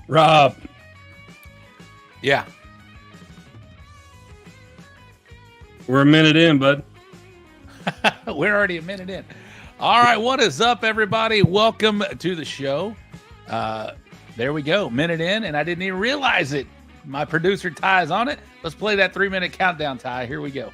Rob. Yeah. We're a minute in, bud. We're already a minute in. All right. What is up, everybody? Welcome to the show. There we go. Minute in, and I didn't even realize it. My producer, Ty, is on it. Let's play that 3-minute countdown, Ty. Here we go.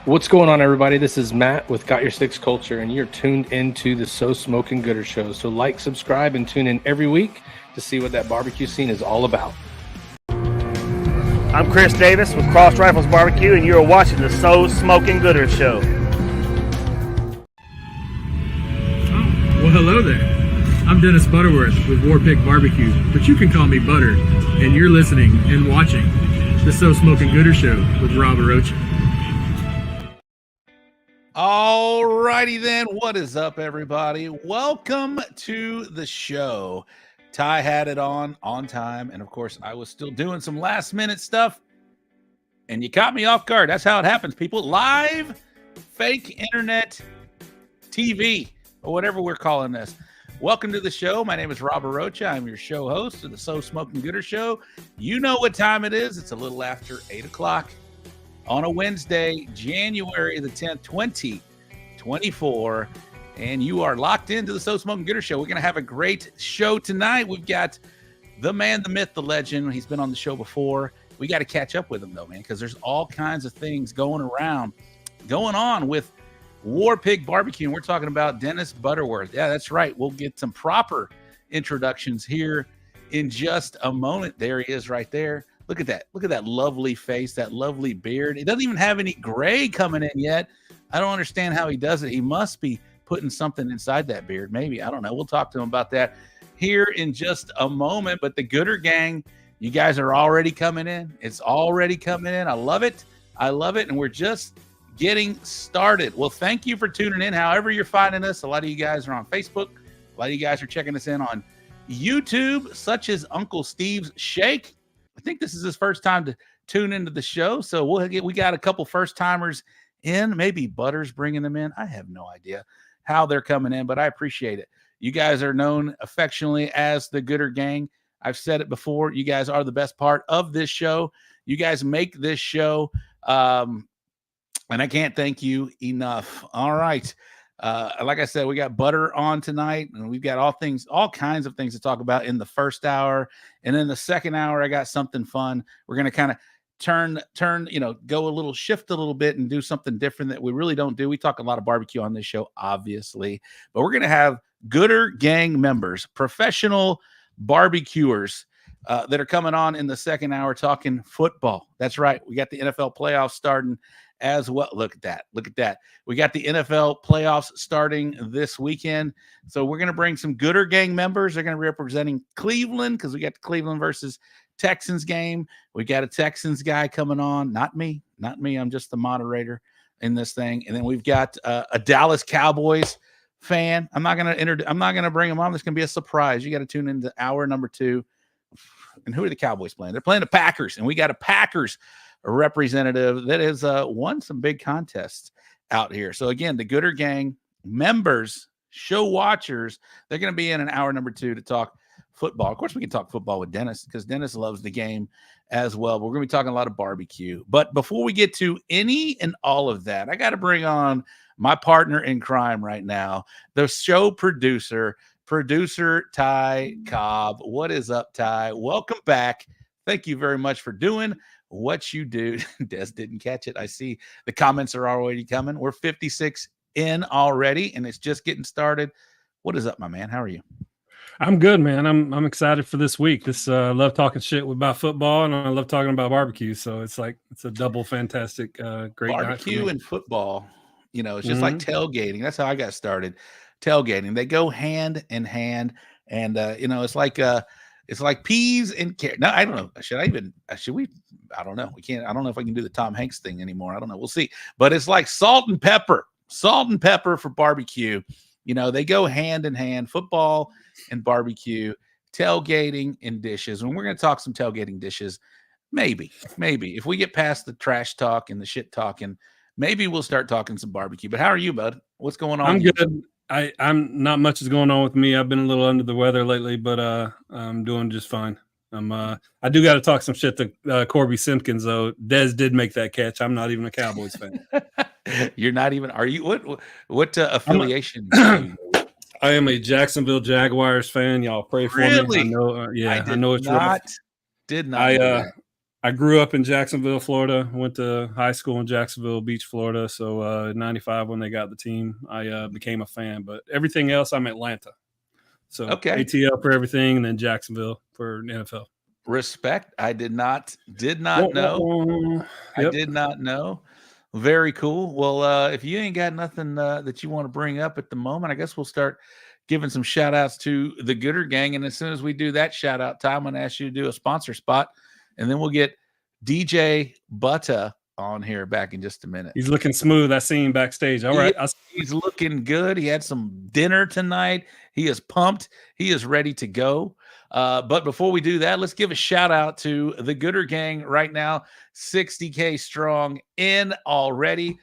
What's going on, everybody? This is Matt with Got Your Six Culture, and you're tuned into the So Smoking Gooder Show. So like, subscribe, and tune in every week to see what that barbecue scene is all about. I'm Chris Davis with Cross Rifles Barbecue, and you're watching the So Smoking Gooder Show. Well, hello there. I'm Dennis Butterworth with Warpig BBQ, but you can call me Butter, and you're listening and watching the So Smoking Gooder Show with Rob Arocha. All righty then. What is up, everybody? Welcome to the show. Ty had it on time, and of course, I was still doing some last-minute stuff, and you caught me off guard. That's how it happens, people. Live, fake internet TV, or whatever we're calling this. Welcome to the show. My name is Rob Arocha. I'm your show host of the So Smoking Gooder Show. You know what time it is. It's a little after 8 o'clock. On a Wednesday, January the 10th, 2024, and you are locked into the So Smoking Gooder Show. We're going to have a great show tonight. We've got the man, the myth, the legend. He's been on the show before. We got to catch up with him, though, man, because there's all kinds of things going on with Warpig BBQ, and we're talking about Dennis Butterworth. Yeah, that's right. We'll get some proper introductions here in just a moment. There he is right there. Look at that. Look at that lovely face, that lovely beard. He doesn't even have any gray coming in yet. I don't understand how he does it. He must be putting something inside that beard. Maybe. I don't know. We'll talk to him about that here in just a moment. But the Gooder Gang, you guys are already coming in. It's already coming in. I love it. I love it. And we're just getting started. Well, thank you for tuning in. However you're finding us, a lot of you guys are on Facebook. A lot of you guys are checking us in on YouTube, such as Uncle Steve's Shake. I think this is his first time to tune into the show. So we got a couple first timers in. Maybe Butter's bringing them in. I have no idea how they're coming in, but I appreciate it. You guys are known affectionately as the Gooder Gang. I've said it before. You guys are the best part of this show. You guys make this show. And I can't thank you enough. All right. Like I said, we got Butter on tonight, and we've got all kinds of things to talk about in the first hour. And in the second hour, I got something fun. We're going to kind of shift a little bit and do something different that we really don't do. We talk a lot of barbecue on this show, obviously, but we're going to have Gooder Gang members, professional barbecuers that are coming on in the second hour talking football. That's right. We got the NFL playoffs starting as well. Look at that. Look at that. We got the NFL playoffs starting this weekend. So we're going to bring some Gooder Gang members. They're going to be representing Cleveland because we got the Cleveland versus Texans game. We got a Texans guy coming on. Not me. I'm just the moderator in this thing. And then we've got a Dallas Cowboys fan. I'm not going to bring him on. There's going to be a surprise. You got to tune into hour number 2. And who are the Cowboys playing? They're playing the Packers. And we got a Packers representative that has won some big contests out here. So again, the Gooder Gang members, show watchers, they're going to be in an hour number 2 to talk football. Of course, we can talk football with Dennis because Dennis loves the game as well. But we're going to be talking a lot of barbecue. But before we get to any and all of that, I got to bring on my partner in crime right now, the show producer Ty Cobb. What is up, Ty? Welcome back. Thank you very much for doing what you do. Des didn't catch it. I see the comments are already coming. We're 56 in already, and it's just getting started. What is up, my man? How are you? I'm good, man. I'm excited for this week. I love talking shit about football, and I love talking about barbecue. So it's a double fantastic, great barbecue and football. It's just like tailgating. That's how I got started. Tailgating. They go hand in hand, and it's like peas and carrots. No, I don't know. Should we? I don't know. We can't. I don't know if I can do the Tom Hanks thing anymore. I don't know. We'll see. But it's like salt and pepper for barbecue. They go hand in hand, football and barbecue, tailgating and dishes. And we're going to talk some tailgating dishes. Maybe if we get past the trash talk and the shit talking, maybe we'll start talking some barbecue. But how are you, bud? What's going on? I'm good. I'm not much is going on with me. I've been a little under the weather lately, but I'm doing just fine. I do got to talk some shit to Corby Simpkins though. Dez did make that catch. I'm not even a Cowboys fan. You're not even. Are you? What affiliation? I am a Jacksonville Jaguars fan. Y'all pray for me. I know. I know it's rough. Did not. I grew up in Jacksonville, Florida. Went to high school in Jacksonville Beach, Florida. So in '95 when they got the team, I became a fan. But everything else, I'm Atlanta. So okay. ATL for everything, and then Jacksonville for NFL. Respect. I did not know. Yep. I did not know. Very cool. Well, if you ain't got nothing that you want to bring up at the moment, I guess we'll start giving some shout outs to the Gooder Gang. And as soon as we do that shout out time, I'm going to ask you to do a sponsor spot. And then we'll get DJ Butta on here back in just a minute. He's looking smooth. I see him backstage. All right. He's looking good. He had some dinner tonight. He is pumped. He is ready to go. But before we do that, let's give a shout out to the Gooder Gang right now. 60K strong in already.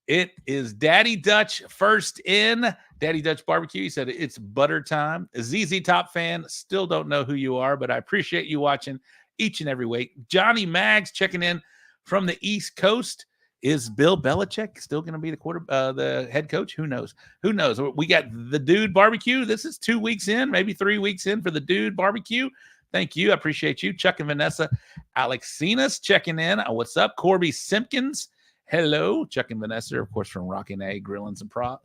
It is Daddy Dutch first in. Daddy Dutch Barbecue. He said it's butter time. A ZZ Top fan. Still don't know who you are, but I appreciate you watching each and every week. Johnny Maggs checking in from the East Coast. Is Bill Belichick still going to be the head coach? Who knows? Who knows? We got the Dude Barbecue. This is 2 weeks in, maybe 3 weeks in for the Dude Barbecue. Thank you. I appreciate you. Chuck and Vanessa Alexinas checking in. What's up? Corby Simpkins. Hello. Chuck and Vanessa, of course, from Rockin' A Grill and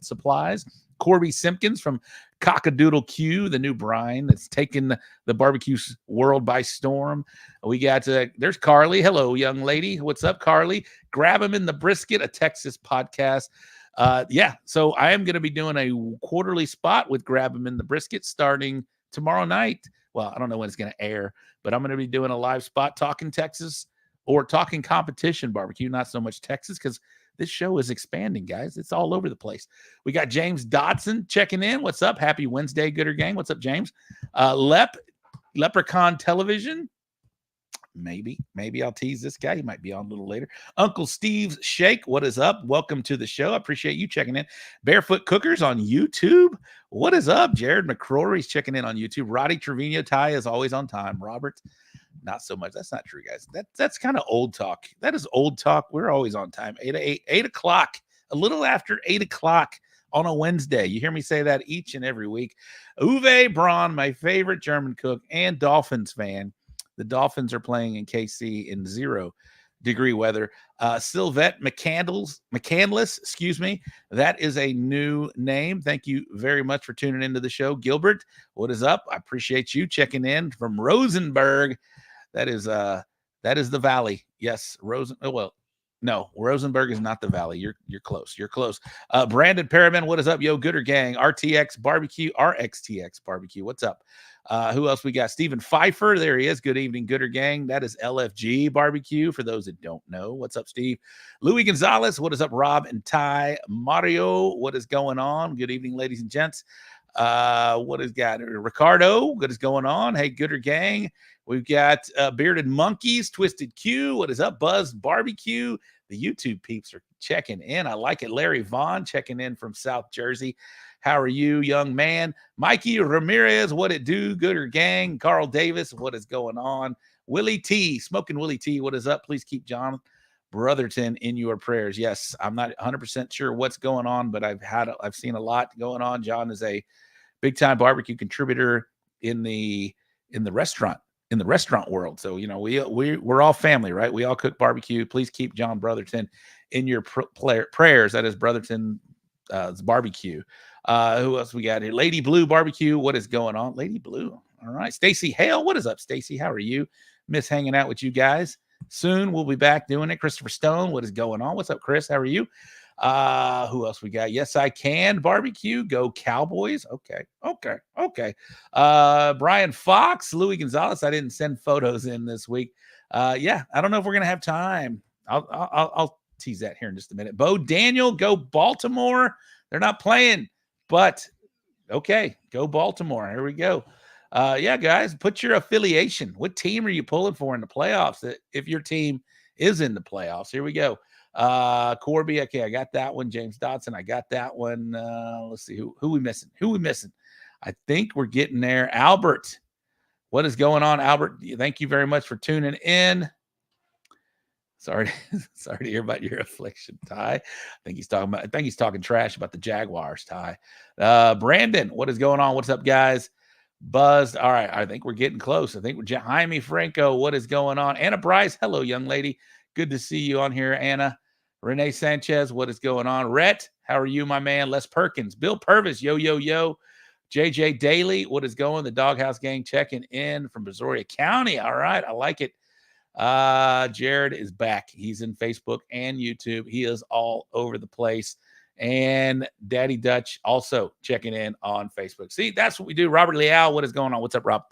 Supplies. Corby Simpkins from Cockadoodle Q, the new brine that's taken the barbecue world by storm. We got there's Carly. Hello, young lady. What's up, Carly? Grab him in the brisket, a Texas podcast. So I am going to be doing a quarterly spot with Grab 'em in the Brisket starting tomorrow night. Well, I don't know when it's going to air, but I'm going to be doing a live spot talking Texas or talking competition barbecue, not so much Texas, because this show is expanding, guys. It's all over the place. We got James Dodson checking in. What's up? Happy Wednesday, Gooder Gang. What's up, James? Leprechaun Television. Maybe I'll tease this guy. He might be on a little later. Uncle Steve's Shake. What is up? Welcome to the show. I appreciate you checking in. Barefoot Cookers on YouTube. What is up? Jared McCrory's checking in on YouTube. Roddy Trevino. Ty is always on time. Robert, not so much. That's not true, guys. That's kind of old talk. That is old talk. We're always on time. 8 o'clock, a little after 8 o'clock on a Wednesday. You hear me say that each and every week. Uwe Braun, my favorite German cook and Dolphins fan. The Dolphins are playing in KC in 0-degree weather. Sylvette McCandless, excuse me. That is a new name. Thank you very much for tuning into the show. Gilbert, what is up? I appreciate you checking in from Rosenberg. That is the valley. Yes, no, Rosenberg is not the valley. You're close. You're close. Brandon Perriman, what is up, yo? Gooder Gang, RTX Barbecue, RXTX Barbecue. What's up? Who else we got? Stephen Pfeiffer. There he is. Good evening, Gooder Gang. That is LFG Barbecue, for those that don't know. What's up, Steve? Louis Gonzalez. What is up, Rob and Ty? Mario, what is going on? Good evening, ladies and gents. What is got? Ricardo, what is going on? Hey, Gooder Gang. We've got Bearded Monkeys, Twisted Q. What is up, Buzz Barbecue? The YouTube peeps are checking in. I like it. Larry Vaughn checking in from South Jersey. How are you, young man? Mikey Ramirez, what it do? Gooder Gang. Carl Davis, what is going on? Willie T, Smoking Willie T, what is up? Please keep John Brotherton in your prayers. Yes, I'm not 100% sure what's going on, but I've seen a lot going on. John is a big time barbecue contributor in the restaurant world. So, you know, we're all family, right? We all cook barbecue. Please keep John Brotherton in your prayers. That is Brotherton's barbecue. Who else we got here? Lady Blue Barbecue. What is going on? Lady Blue. All right. Stacy Hale. What is up, Stacy? How are you? Miss hanging out with you guys. Soon we'll be back doing it. Christopher Stone. What is going on? What's up, Chris? How are you? Who else we got? Yes, I Can Barbecue. Go Cowboys. Okay. Brian Fox, Louis Gonzalez. I didn't send photos in this week. I don't know if we're gonna have time. I'll tease that here in just a minute. Bo Daniel, go Baltimore. They're not playing, but okay, go Baltimore. Here we go. Guys, put your affiliation. What team are you pulling for in the playoffs? If your team is in the playoffs, here we go. Corby, okay, I got that one. James Dodson, I got that one. Let's see who we missing. I think we're getting there. Albert, what is going on, Albert? Thank you very much for tuning in. Sorry to hear about your affliction, Ty. I think he's talking trash about the Jaguars, Ty. Brandon, what is going on? What's up, guys? Buzzed. All right, I think we're getting close. I think we're Jaime Franco. What is going on? Anna Bryce, hello, young lady. Good to see you on here, Anna. Renee Sanchez, what is going on? Rhett, how are you, my man? Les Perkins. Bill Purvis, yo. JJ Daly, what is going? The Doghouse Gang checking in from Brazoria County. All right, I like it. Jared is back. He's in Facebook and YouTube. He is all over the place. And Daddy Dutch also checking in on Facebook. See, that's what we do. Robert Leal, what is going on? What's up, Rob?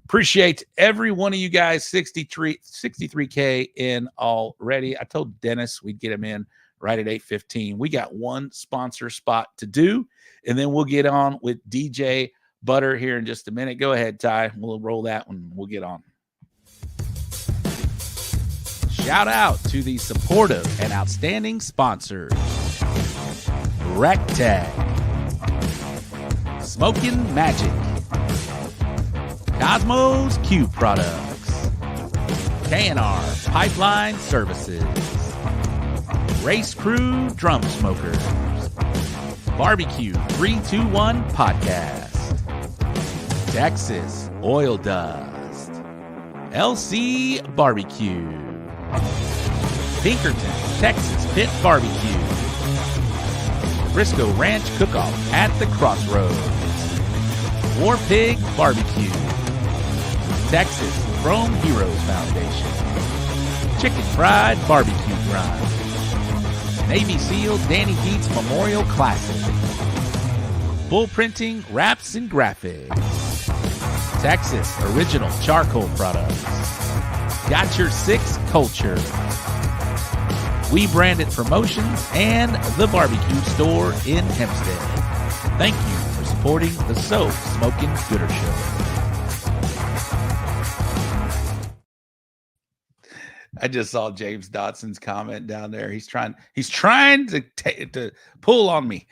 Appreciate every one of you guys. 63K in already. I told Dennis we'd get him in right at 8:15. We got one sponsor spot to do, and then we'll get on with DJ Butter here in just a minute. Go ahead, Ty. We'll roll that one. We'll get on. Shout out to the supportive and outstanding sponsors. Ractag, Smokin' Magic, Cosmos Q Products, K&R Pipeline Services, Race Crew Drum Smokers, Barbecue 321 Podcast, Texas Oil Dust, LC Barbecue, Pinkerton Texas Pit Barbecue, Briscoe Ranch Cook-Off at the Crossroads, Warpig BBQ, Texas Chrome Heroes Foundation, Chicken Fried Barbecue Grind, Navy SEAL Danny Geets Memorial Classic. Bull Printing Wraps and Graphics. Texas Original Charcoal Products. Got Your Six Culture. We Branded Promotions and the Barbecue Store in Hempstead. Thank you for supporting the So Smoking Gooder Show. I just saw James Dotson's comment down there. He's trying to pull on me,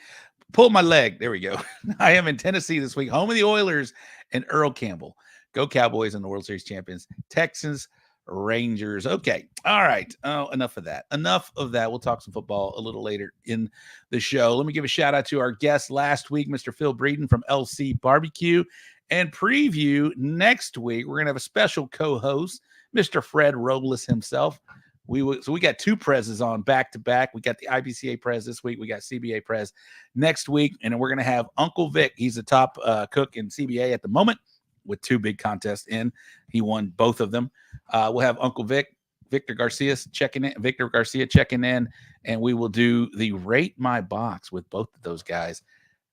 pull my leg. There we go. I am in Tennessee this week, home of the Oilers and Earl Campbell. Go Cowboys and the World Series champions, Texans, Rangers. Okay. All right. Oh, enough of that. We'll talk some football a little later in the show. Let me give a shout out to our guest last week, Mr. Phil Breeden from LC Barbecue, and preview next week. We're going to have a special co-host, Mr. Fred Robles himself. We got two prezes on back to back. We got the IBCA prez this week. We got CBA prez next week. And then we're going to have Uncle Vic. He's the top cook in CBA at the moment with two big contests in. He won both of them. We'll have Uncle Vic, Victor Garcia checking in, and we will do the Rate My Box with both of those guys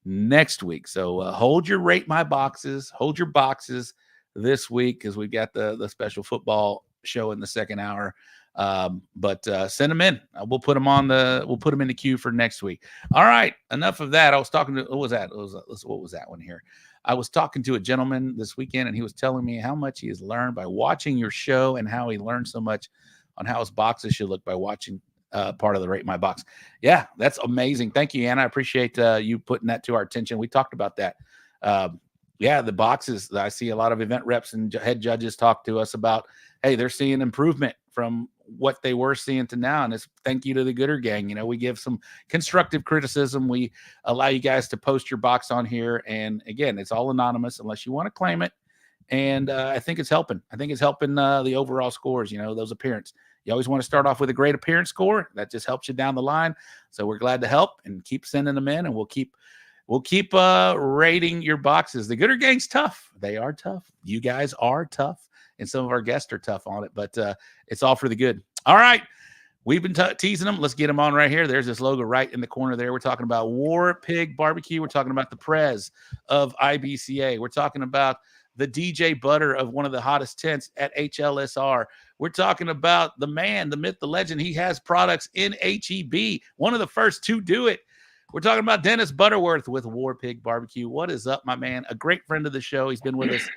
next week. So hold your Rate My Boxes, hold your boxes this week, because we've got the special football show in the second hour. But send them in. We'll put them in the queue for next week. All right, enough of that. I was talking to what was that one here? I was talking to a gentleman this weekend, and he was telling me how much he has learned by watching your show, and how he learned so much on how his boxes should look by watching part of the Rate My Box. Yeah, that's amazing. Thank you, Anna. I appreciate you putting that to our attention. We talked about that. Yeah, the boxes, I see a lot of event reps and head judges talk to us about, hey, they're seeing improvement from what they were seeing to now. And it's thank you to the Gooder Gang. You know, we give some constructive criticism. We allow you guys to post your box on here. And again, it's all anonymous unless you want to claim it. And I think it's helping. I think it's helping the overall scores, those appearance. You always want to start off with a great appearance score. That just helps you down the line. So we're glad to help, and keep sending them in, and we'll keep rating your boxes. The Gooder Gang's tough. They are tough. You guys are tough. And some of our guests are tough on it, but it's all for the good. All right. We've been teasing them. Let's get them on right here. There's this logo right in the corner there. We're talking about Warpig BBQ. We're talking about the Prez of IBCA. We're talking about the DJ Butter of one of the hottest tents at HLSR. We're talking about the man, the myth, the legend. He has products in HEB. One of the first to do it. We're talking about Dennis Butterworth with Warpig BBQ. What is up, my man? A great friend of the show. He's been with us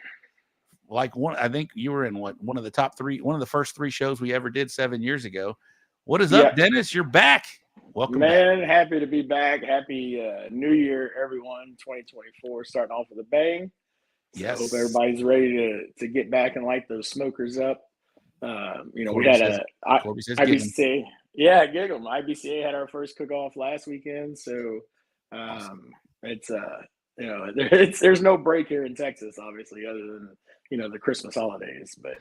I think you were in one of the first three shows we ever did 7 years ago. What is up, Dennis? You're back. Welcome, man. Back. Happy to be back. Happy New Year, everyone. 2024 starting off with a bang. Yes. Hope everybody's ready to get back and light those smokers up. We had IBCA. Yeah, giggle. IBCA had our first cook-off last weekend, so awesome. There's no break here in Texas, obviously, other than the Christmas holidays. But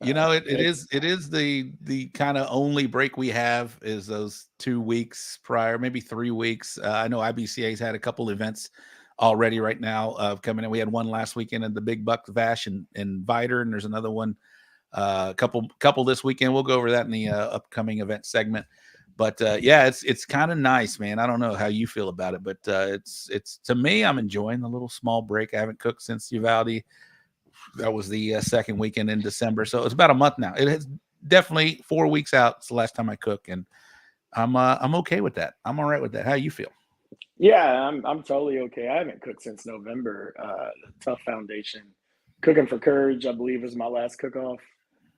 it is the kind of only break we have is those 2 weeks prior, maybe 3 weeks. I know IBCA's had a couple events already right now coming in. We had one last weekend at the Big Buck Vash in Viter, and there's another one. Couple this weekend. We'll go over that in the upcoming event segment. But it's kind of nice, man. I don't know how you feel about it, but it's to me, I'm enjoying the little small break. I haven't cooked since Uvalde. That was the second weekend in December, so it's about a month now. It is definitely 4 weeks out. It's the last time I cook, and I'm okay with that. I'm all right with that. How you feel? Yeah, I'm totally okay. I haven't cooked since November. The Tough Foundation Cooking for Courage, I believe, was my last cook-off.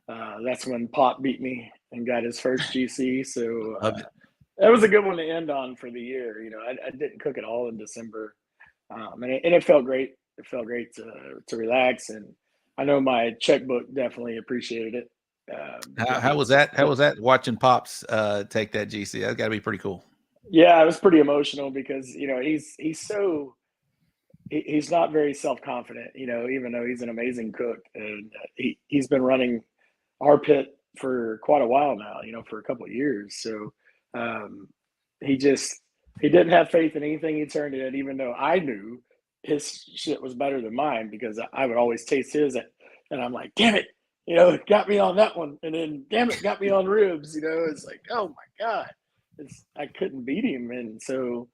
That's when Pop beat me and got his first GC. So that was a good one to end on for the year. I didn't cook at all in December, and it felt great. It felt great to relax, and I know my checkbook definitely appreciated it. How was that? How was that watching Pops take that GC? That's got to be pretty cool. Yeah, it was pretty emotional because he's not very self-confident. Even though he's an amazing cook, and he's been running our pit for quite a while now. For a couple of years. So he didn't have faith in anything he turned in, even though I knew his shit was better than mine because I would always taste his, and I'm like, damn it, it got me on that one, and then damn it, got me on ribs. It's like, oh my god, I couldn't beat him. And so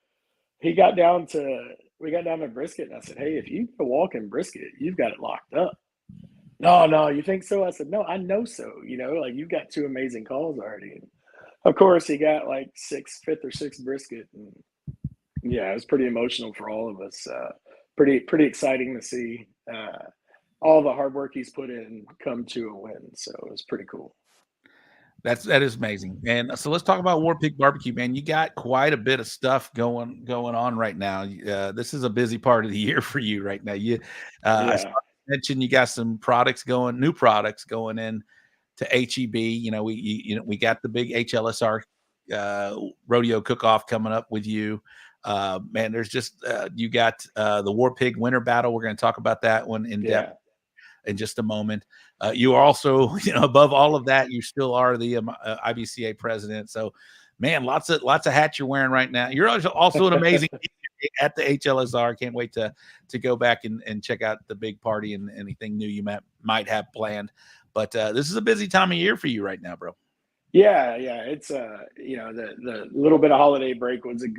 we got down to brisket, and I said, hey, if you can walk in brisket, you've got it locked up. No, you think so? I said, no, I know so. Like, you've got 2 amazing calls already. And of course, he got like 5th or 6th brisket, and yeah, it was pretty emotional for all of us. Pretty exciting to see all the hard work he's put in come to a win. So it was pretty cool. That is amazing. And so let's talk about Warpig BBQ, man. You got quite a bit of stuff going on right now. This is a busy part of the year for you right now. I mentioned you got some new products going in to HEB. We got the big HLSR rodeo cook-off coming up with you. Man, there's just you got the Warpig Winter Battle. We're going to talk about that one in depth in just a moment. You are also, above all of that, you still are the IBCA president. So, man, lots of hats you're wearing right now. You're also an amazing at the HLSR. Can't wait to go back and check out the big party and anything new you might have planned. But this is a busy time of year for you right now, bro. Yeah. It's the little bit of holiday break was a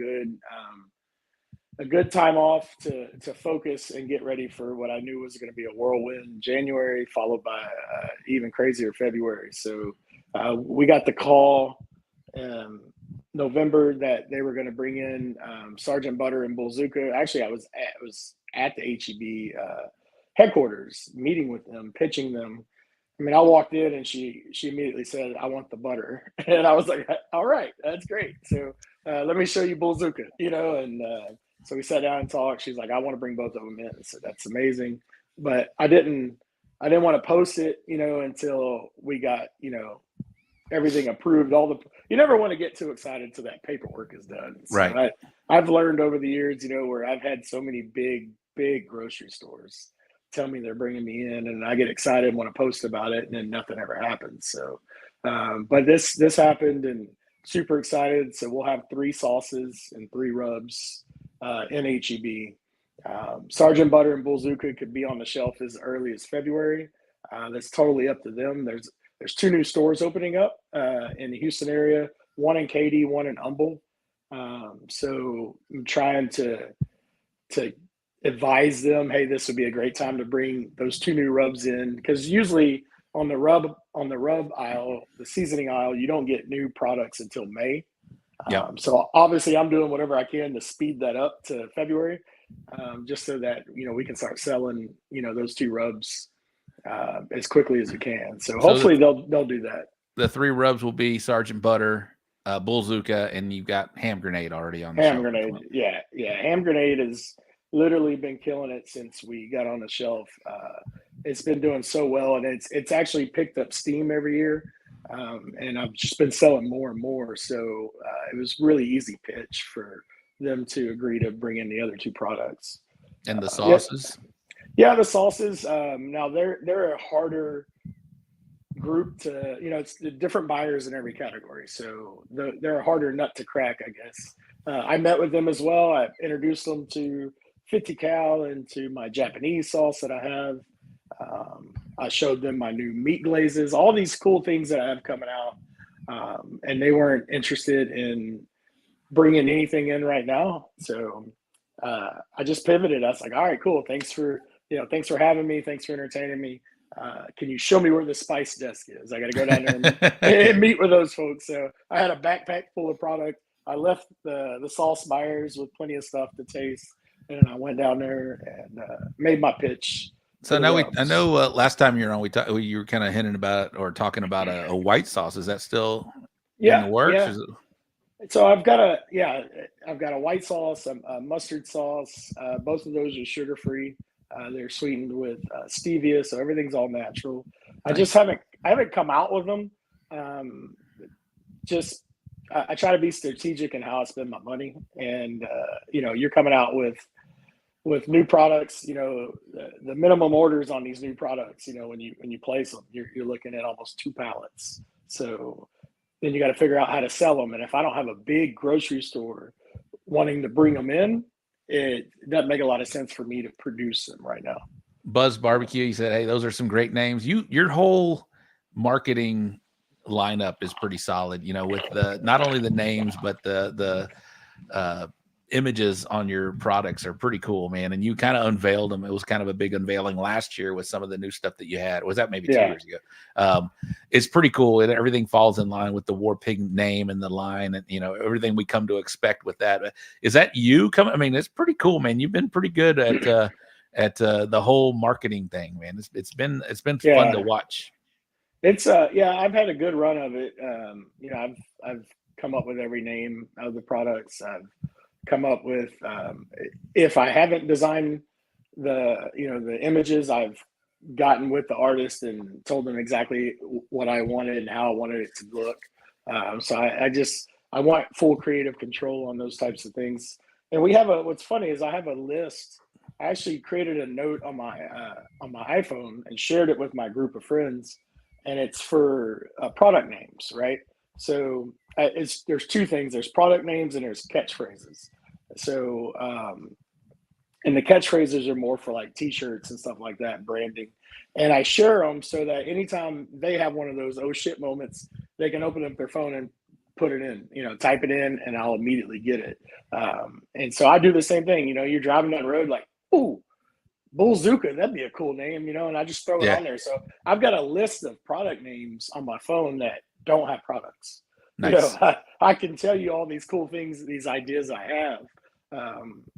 good time off to focus and get ready for what I knew was going to be a whirlwind January, followed by even crazier February. So we got the call November that they were going to bring in Sergeant Butter and Bullzuka. Actually, I was at the HEB headquarters, meeting with them, pitching them. I mean, I walked in and she immediately said, "I want the butter," and I was like, "All right, that's great. So let me show you Bullzuka," and. So we sat down and talked. She's like, "I want to bring both of them in." So that's amazing. But I didn't want to post it, until we got, everything approved. You never want to get too excited until that paperwork is done. So right. I've learned over the years, where I've had so many big grocery stores tell me they're bringing me in, and I get excited and want to post about it, and then nothing ever happens. So, but this happened, and super excited. So we'll have 3 sauces and 3 rubs in HEB. Sergeant Butter and Bullzuka could be on the shelf as early as February. That's totally up to them. There's 2 new stores opening up in the Houston area, one in Katy, one in Humble. So I'm trying to advise them, hey, this would be a great time to bring those 2 new rubs in, because usually on the rub aisle, the seasoning aisle, you don't get new products until May. So obviously I'm doing whatever I can to speed that up to February, just so that, we can start selling, those 2 rubs as quickly as we can. So hopefully they'll do that. The 3 rubs will be Sergeant Butter, Bullzuka, and you've got Ham Grenade already on the Ham shelf. Grenade. Yeah. Ham Grenade has literally been killing it since we got on the shelf. It's been doing so well, and it's actually picked up steam every year. And I've just been selling more and more. So it was really easy pitch for them to agree to bring in the other 2 products. And the sauces? Yeah, the sauces. Now they're a harder group to, it's the different buyers in every category. So they're a harder nut to crack, I guess. I met with them as well. I introduced them to 50 cal and to my Japanese sauce that I have. I showed them my new meat glazes, all these cool things that I have coming out. And they weren't interested in bringing anything in right now. So I just pivoted. I was like, all right, cool. Thanks for having me. Thanks for entertaining me. Can you show me where the spice desk is? I got to go down there and meet with those folks. So I had a backpack full of product. I left the sauce buyers with plenty of stuff to taste. And I went down there and made my pitch. So I know last time you were on, you were kind of hinting about it or talking about a white sauce. Is that still in the works? Yeah. So I've got a white sauce, a mustard sauce. Both of those are sugar free. They're sweetened with stevia, so everything's all natural. Nice. I haven't come out with them. I try to be strategic in how I spend my money, and you're coming out with new products. The minimum orders on these new products, when you place them, you're looking at almost 2 pallets. So then you got to figure out how to sell them. And if I don't have a big grocery store wanting to bring them in, it doesn't make a lot of sense for me to produce them right now. Buzz Barbecue, you said, hey, those are some great names. Your whole marketing lineup is pretty solid, you know, with the not only the names but the images on your products are pretty cool, man. And you kind of unveiled them. It was kind of a big unveiling last year with some of the new stuff that you had. Was that maybe 2 years ago? It's pretty cool, and everything falls in line with the Warpig name and the line, and you know, everything we come to expect with that. Is that you coming? I mean, it's pretty cool, man. You've been pretty good at the whole marketing thing, man. It's been fun to watch. It's I've had a good run of it. You know, I've come up with every name of the products. I've come up with if I haven't designed the images, I've gotten with the artist and told them exactly what I wanted and how I wanted it to look. So I want full creative control on those types of things. And what's funny is I have a list. I actually created a note on my iPhone and shared it with my group of friends, and it's for product names, right? So there's two things. There's product names and there's catchphrases. So, and the catchphrases are more for like t-shirts and stuff like that, branding. And I share them so that anytime they have one of those oh shit moments, they can open up their phone and put it in, you know, type it in, and I'll immediately get it. And so I do the same thing. You know, you're driving down the road like, ooh, Bullzooka, that'd be a cool name, you know, and I just throw it on there. So I've got a list of product names on my phone that don't have products. Nice. You know, I can tell you all these cool things, these ideas I have.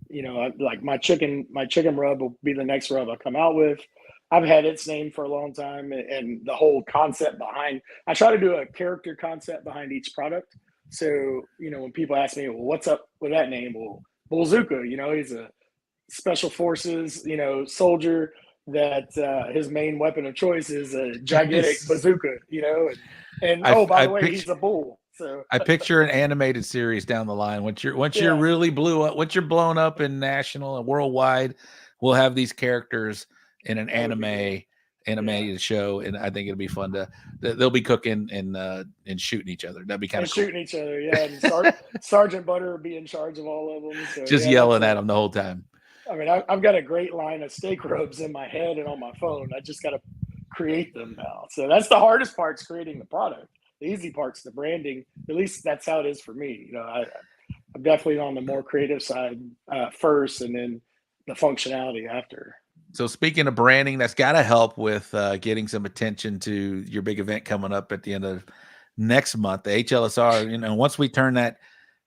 You know, like my chicken rub will be the next rub I come out with. I've had its name for a long time, and the whole concept behind. I try to do a character concept behind each product. So, you know, when people ask me, well, what's up with that name? Well, Bullzooka, you know, he's a special forces, you know, soldier that his main weapon of choice is a gigantic bazooka, you know, and by the way, he's a bull. So I picture an animated series down the line. Once you're really blew up, once you're blown up in national and worldwide, we'll have these characters in an animated show, and I think it'll be fun they'll be cooking and shooting each other. That'd be kind of cool. Shooting each other, yeah. And Sergeant Butter will be in charge of all of them. So, just yelling at them the whole time. I mean, I've got a great line of steak rubs in my head and on my phone. I just got to create them now. So that's the hardest part, is creating the product. The easy part's the branding. At least that's how it is for me. You know, I'm definitely on the more creative side first, and then the functionality after. So speaking of branding, that's got to help with getting some attention to your big event coming up at the end of next month, the HLSR. You know, once we turn that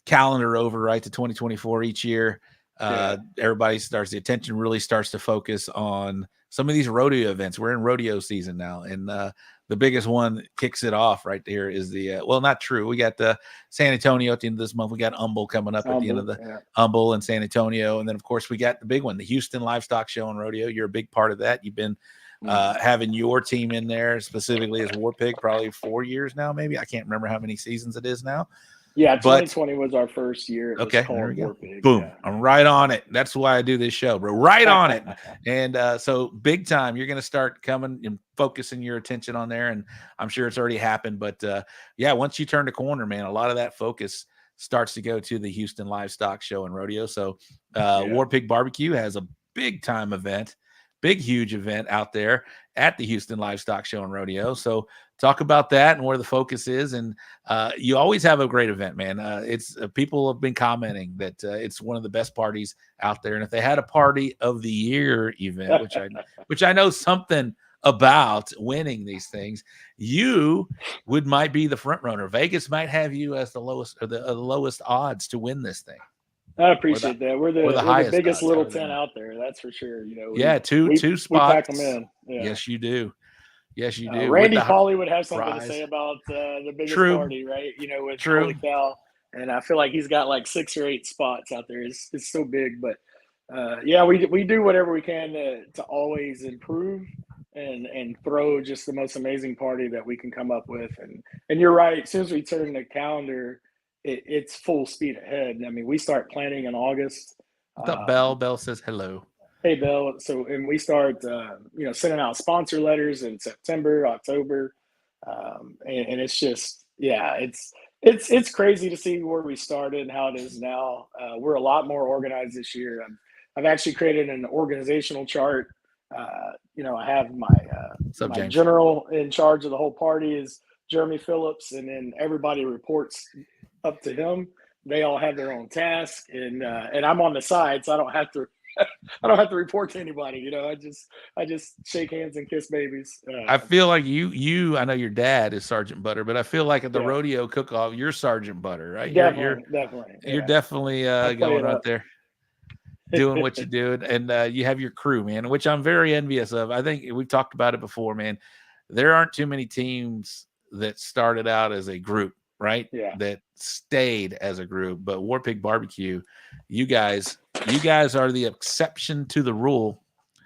calendar over, right, to 2024 each year, the attention really starts to focus on some of these rodeo events. We're in rodeo season now, and the biggest one that kicks it off right there is the not true. We got the San Antonio at the end of this month. We got Humble coming up at the end of the Humble and San Antonio, and then of course we got the big one, the Houston Livestock Show and Rodeo. You're a big part of that. You've been having your team in there specifically as Warpig probably 4 years now, maybe. I can't remember how many seasons it is now. Yeah, 2020 was our first year. Okay, there we go. Boom. Yeah. I'm right on it. That's why I do this show, bro. Right on it. And so big time, you're going to start coming and focusing your attention on there. And I'm sure it's already happened. But once you turn the corner, man, a lot of that focus starts to go to the Houston Livestock Show and Rodeo. So Warpig BBQ has a big time event, big, huge event out there at the Houston Livestock Show and Rodeo. So talk about that and where the focus is. And you always have a great event, man. It's people have been commenting that it's one of the best parties out there. And if they had a party of the year event, which I know something about winning these things, you might be the front runner. Vegas might have you as the lowest or the lowest odds to win this thing. I appreciate that. We're the biggest little tent out there. That's for sure. You know, two spots. We pack them in. Yeah. Yes, you do. Yes, you do. Randy Pauly would have something to say about the biggest party, right? You know, with Holy Cow. And I feel like he's got like 6 or 8 spots out there. It's so big, but we do whatever we can to always improve and throw just the most amazing party that we can come up with. And you're right. As soon as we turn the calendar, it's full speed ahead. I mean, we start planning in August. What's up, Bell? Bell says hello. Hey, Bell. And we start, sending out sponsor letters in September, October. And it's just, it's crazy to see where we started and how it is now. We're a lot more organized this year. I've actually created an organizational chart. I have my general in charge of the whole party is Jeremy Phillips, and then everybody reports up to him. They all have their own task, and I'm on the side, so I don't have to report to anybody. You know, I just shake hands and kiss babies. I feel like you. I know your dad is Sergeant Butter, but I feel like at the rodeo cook-off, you're Sergeant Butter, right? Definitely. You're definitely going out there, doing what you do, and you have your crew, man, which I'm very envious of. I think we've talked about it before, man. There aren't too many teams that started out as a group, right? Yeah. That stayed as a group, but Warpig BBQ, you guys are the exception to the rule.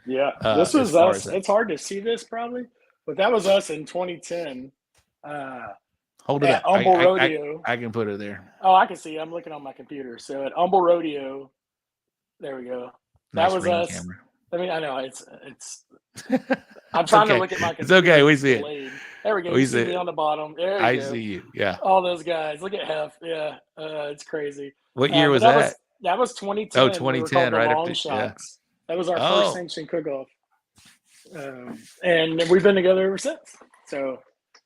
Yeah, this was us. It's hard to see this probably, but that was us in 2010. Hold it up. Humble Rodeo. I can put it there. Oh, I can see. I'm looking on my computer. So at Humble Rodeo, there we go. That Nice was ring us. camera. I mean, I know it's. I'm trying to look at my computer. It's okay. We see it. Delayed. There we go. We You see see it. me on the bottom. There you I go. see you. Yeah. All those guys. Look at Hef. Yeah, it's crazy. What year was that? that? That was 2010. Oh, We were 2010, called the right up Long to- Shots. That was our Oh. first sanctioned cook-off, and we've been together ever since. So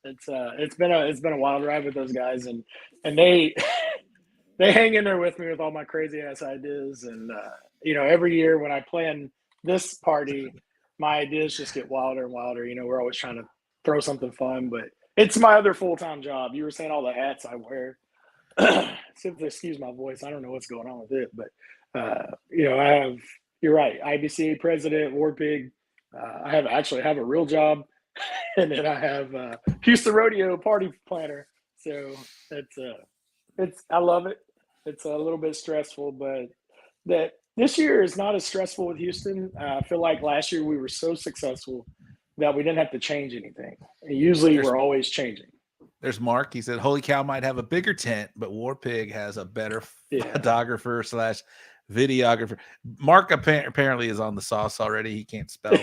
it's been a wild ride with those guys, and they they hang in there with me with all my crazy ass ideas, and every year when I plan this party, my ideas just get wilder and wilder. You know, we're always trying to throw something fun, but it's my other full-time job. You were saying all the hats I wear. Excuse my voice. I don't know what's going on with it, but I have. You're right. IBCA president, Warpig. I have a real job, and then I have Houston Rodeo party planner. So I love it. It's a little bit stressful, but this year is not as stressful with Houston. I feel like last year we were so successful that we didn't have to change anything. And usually we're always changing. There's Mark. He said, Holy Cow might have a bigger tent, but Warpig has a better photographer / videographer. Mark apparently is on the sauce already. He can't spell,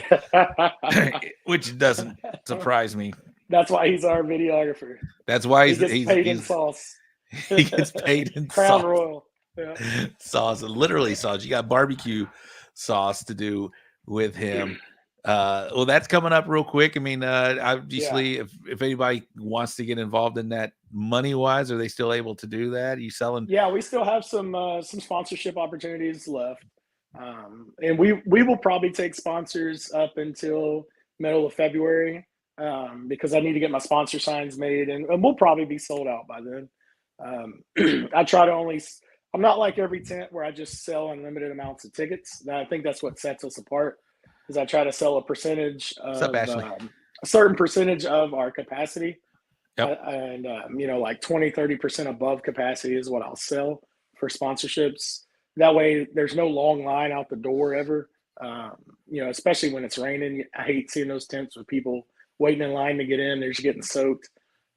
which doesn't surprise me. That's why he's our videographer. That's why he gets paid in sauce. He gets paid in Crown sauce. Royal. Yeah. Sauce, literally sauce. You got barbecue sauce to do with him. Well, that's coming up real quick. I mean, obviously, if anybody wants to get involved in that money-wise, are they still able to do that? Are you selling? Yeah, we still have some sponsorship opportunities left, and we will probably take sponsors up until middle of February because I need to get my sponsor signs made, and we'll probably be sold out by then. I try to only. I'm not like every tent where I just sell unlimited amounts of tickets. I think that's what sets us apart. Is I try to sell a percentage of a certain percentage of our capacity. Yep. And like 20-30% above capacity is what I'll sell for sponsorships. That way there's no long line out the door ever. Especially when it's raining. I hate seeing those tents with people waiting in line to get in. They're just getting soaked.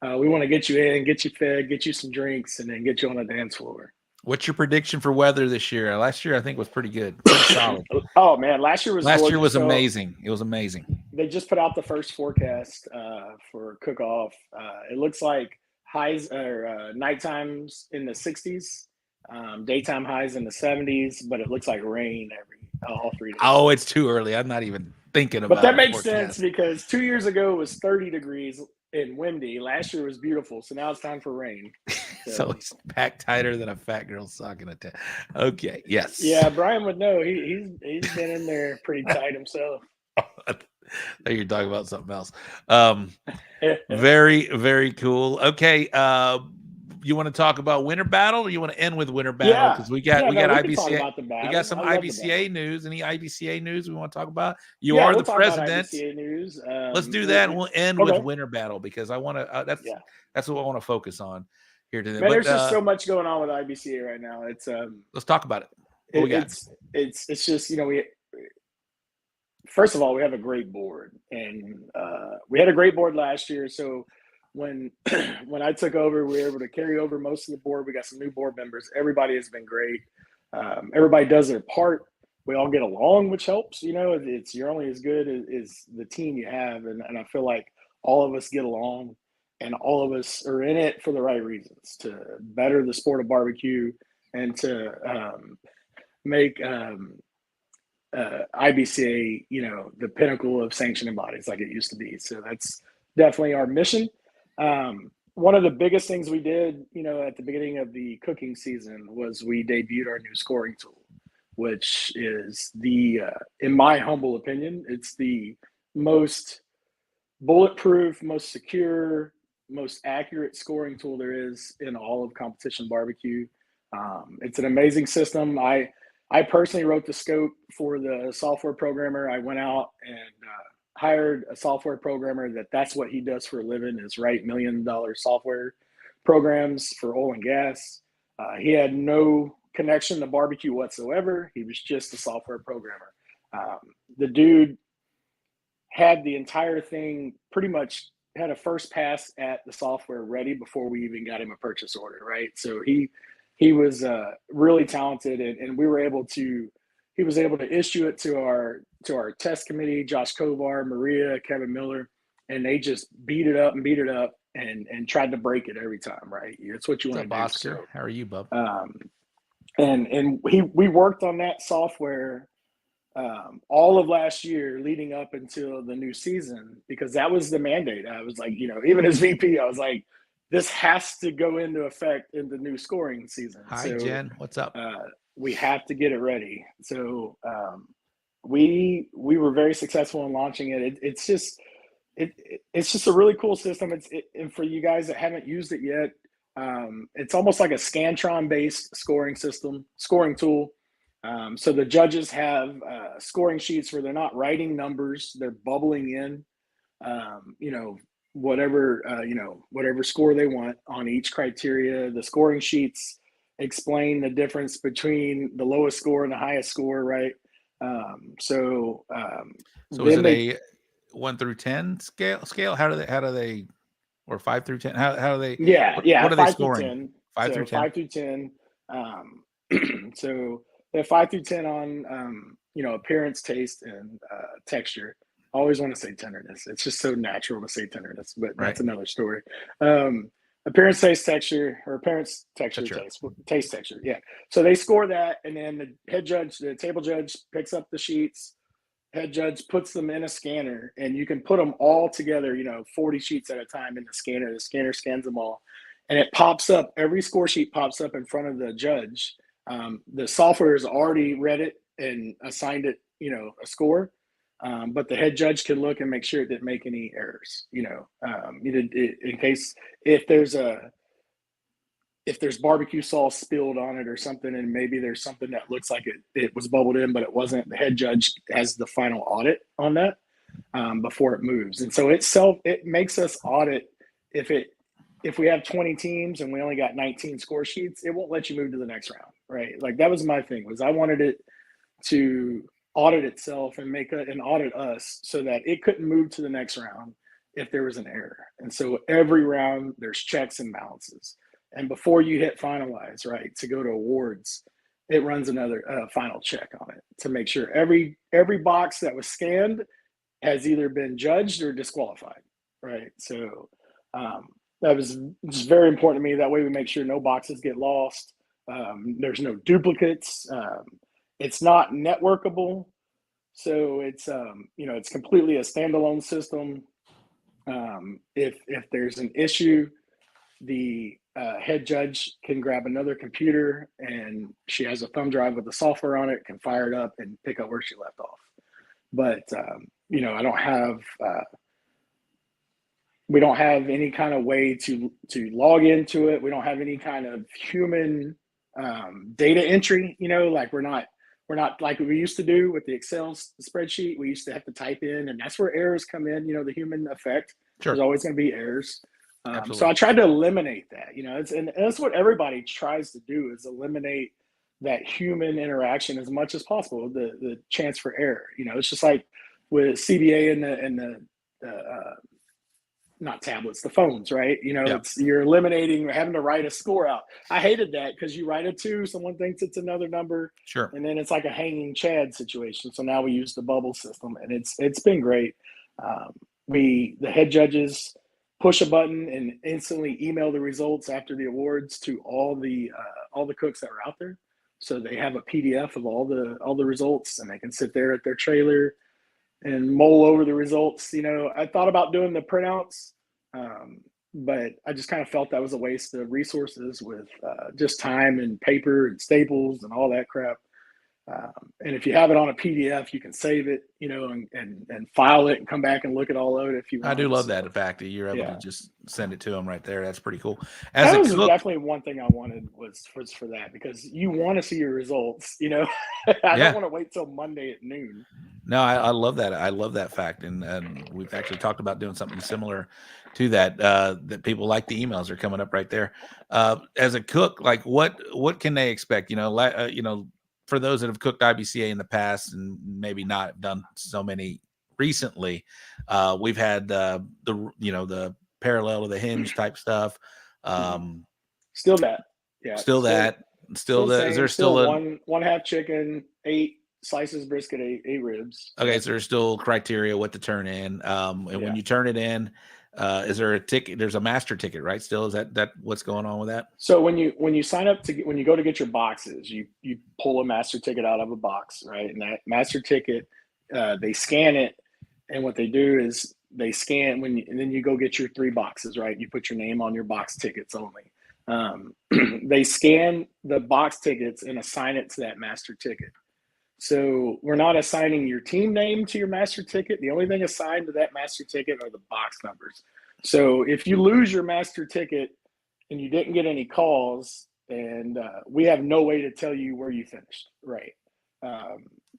We want to get you in, get you fed, get you some drinks, and then get you on the dance floor. What's your prediction for weather this year? Last year, I think, was pretty good. Pretty solid. Oh, man. Last year was amazing. It was amazing. They just put out the first forecast for cook-off. It looks like highs or night times in the 60s, daytime highs in the 70s, but it looks like rain all 3 days. Oh, it's too early. I'm not even thinking about it. But that makes sense because 2 years ago it was 30 degrees and windy. Last year was beautiful, so now it's time for rain. So he's packed tighter than a fat girl's sock in a tent. Okay, yes. Yeah, Brian would know. He's been in there pretty tight himself. You're talking about something else. Very, very cool. Okay, you want to talk about Winter Battle, or you want to end with Winter Battle? Because we got IBCA. We got some IBCA news. Any IBCA news we want to talk about? You are the president. IBCA news. Let's do that, and we'll end with Winter Battle because I want to. That's what I want to focus on here today. Man, there's just so much going on with IBCA right now. It's let's talk about it. What we got? It's just we. First of all, we have a great board, and we had a great board last year. So when I took over, we were able to carry over most of the board. We got some new board members. Everybody has been great. Everybody does their part. We all get along, which helps. You're only as good as the team you have, and I feel like all of us get along, and all of us are in it for the right reasons to better the sport of barbecue and to make IBCA, the pinnacle of sanctioning bodies like it used to be. So that's definitely our mission. One of the biggest things we did, at the beginning of the cooking season was we debuted our new scoring tool, which is in my humble opinion, it's the most bulletproof, most secure, most accurate scoring tool there is in all of competition barbecue. It's an amazing system. I personally wrote the scope for the software programmer. I went out and hired a software programmer that's what he does for a living, is write $1 million software programs for oil and gas. He had no connection to barbecue whatsoever. He was just a software programmer. The dude had the entire thing pretty much had a first pass at the software ready before we even got him a purchase order, right? So he was really talented, and he was able to issue it to our test committee, Josh Kovar, Maria, Kevin Miller, and they just beat it up and tried to break it every time, right? It's what you want to do. Oscar? So, how are you, bub? and we worked on that software all of last year leading up until the new season, because that was the mandate. I was like, even as VP, I was like, this has to go into effect in the new scoring season. Hi, Jen. What's up? We have to get it ready. So we were very successful in launching it. It's just a really cool system. And for you guys that haven't used it yet, it's almost like a Scantron-based scoring tool. So the judges have scoring sheets where they're not writing numbers; they're bubbling in, whatever score they want on each criteria. The scoring sheets explain the difference between the lowest score and the highest score, right? So is it a 1 through 10 scale? How do they, or 5 through 10? How do they? Yeah. What are they 5 scoring? 5 through 10. 5 through 10. So they're 5 through 10 on appearance, taste, and texture. I always want to say tenderness. It's just so natural to say tenderness, but that's another story. Appearance, taste, texture, or appearance, texture, taste, texture. Yeah. So they score that, and then the table judge picks up the sheets. Head judge puts them in a scanner, and you can put them all together, 40 sheets at a time in the scanner. The scanner scans them all, and it pops up. Every score sheet pops up in front of the judge. The software has already read it and assigned it, a score. But the head judge can look and make sure it didn't make any errors, in case if there's barbecue sauce spilled on it or something, and maybe there's something that looks like it was bubbled in, but it wasn't. The head judge has the final audit on that before it moves. And so it makes us audit if we have 20 teams and we only got 19 score sheets, it won't let you move to the next round, right? Like that was my thing, was I wanted it to audit itself and and audit us so that it couldn't move to the next round if there was an error. And so every round there's checks and balances. And before you hit finalize, right, to go to awards, it runs another final check on it to make sure every box that was scanned has either been judged or disqualified, right? So that was just very important to me. That way we make sure no boxes get lost. There's no duplicates. It's not networkable, so it's it's completely a standalone system. If there's an issue, the head judge can grab another computer, and she has a thumb drive with the software on it, can fire it up and pick up where she left off. But I don't have we don't have any kind of way to log into it. We don't have any kind of human data entry. Like we're not like we used to do with the Excel spreadsheet. We used to have to type in, and that's where errors come in. The human effect. Sure. There's always going to be errors. So I tried to eliminate that, and that's what everybody tries to do, is eliminate that human interaction as much as possible, the chance for error. It's just like with CBA and the not tablets, the phones, right? You're eliminating having to write a score out. I hated that because you write a 2, someone thinks it's another number, sure, and then it's like a hanging Chad situation. So now we use the bubble system, and it's been great. The head judges push a button and instantly email the results after the awards to all the cooks that are out there. So they have a PDF of all the results, and they can sit there at their trailer and mull over the results. I thought about doing the printouts, but I just kind of felt that was a waste of resources with just time and paper and staples and all that crap. And if you have it on a PDF, you can save it, and file it and come back and look at all of it if you want. I do love that. The fact that you're able to just send it to them right there. That's pretty cool. That was definitely one thing I wanted was for that, because you want to see your results, I don't want to wait till Monday at noon. No, I love that. I love that fact. And we've actually talked about doing something similar to that, that people like. The emails are coming up right there. As a cook, like what can they expect? For those that have cooked IBCA in the past and maybe not done so many recently, we've had the parallel to the hinge type stuff. Still that. Yeah. Still that. Is there still one half chicken, 8 slices brisket, 8 ribs. Okay, so there's still criteria what to turn in. When you turn it in, is there a ticket? There's a master ticket, right? Still, is that what's going on with that? So when you sign up when you go to get your boxes, you pull a master ticket out of a box, right? And that master ticket, they scan it, and what they do is they scan and then you go get your 3 boxes, right? You put your name on your box tickets only. They scan the box tickets and assign it to that master ticket. So we're not assigning your team name to your master ticket. The only thing assigned to that master ticket are the box numbers. So if you lose your master ticket and you didn't get any calls, and we have no way to tell you where you finished, right?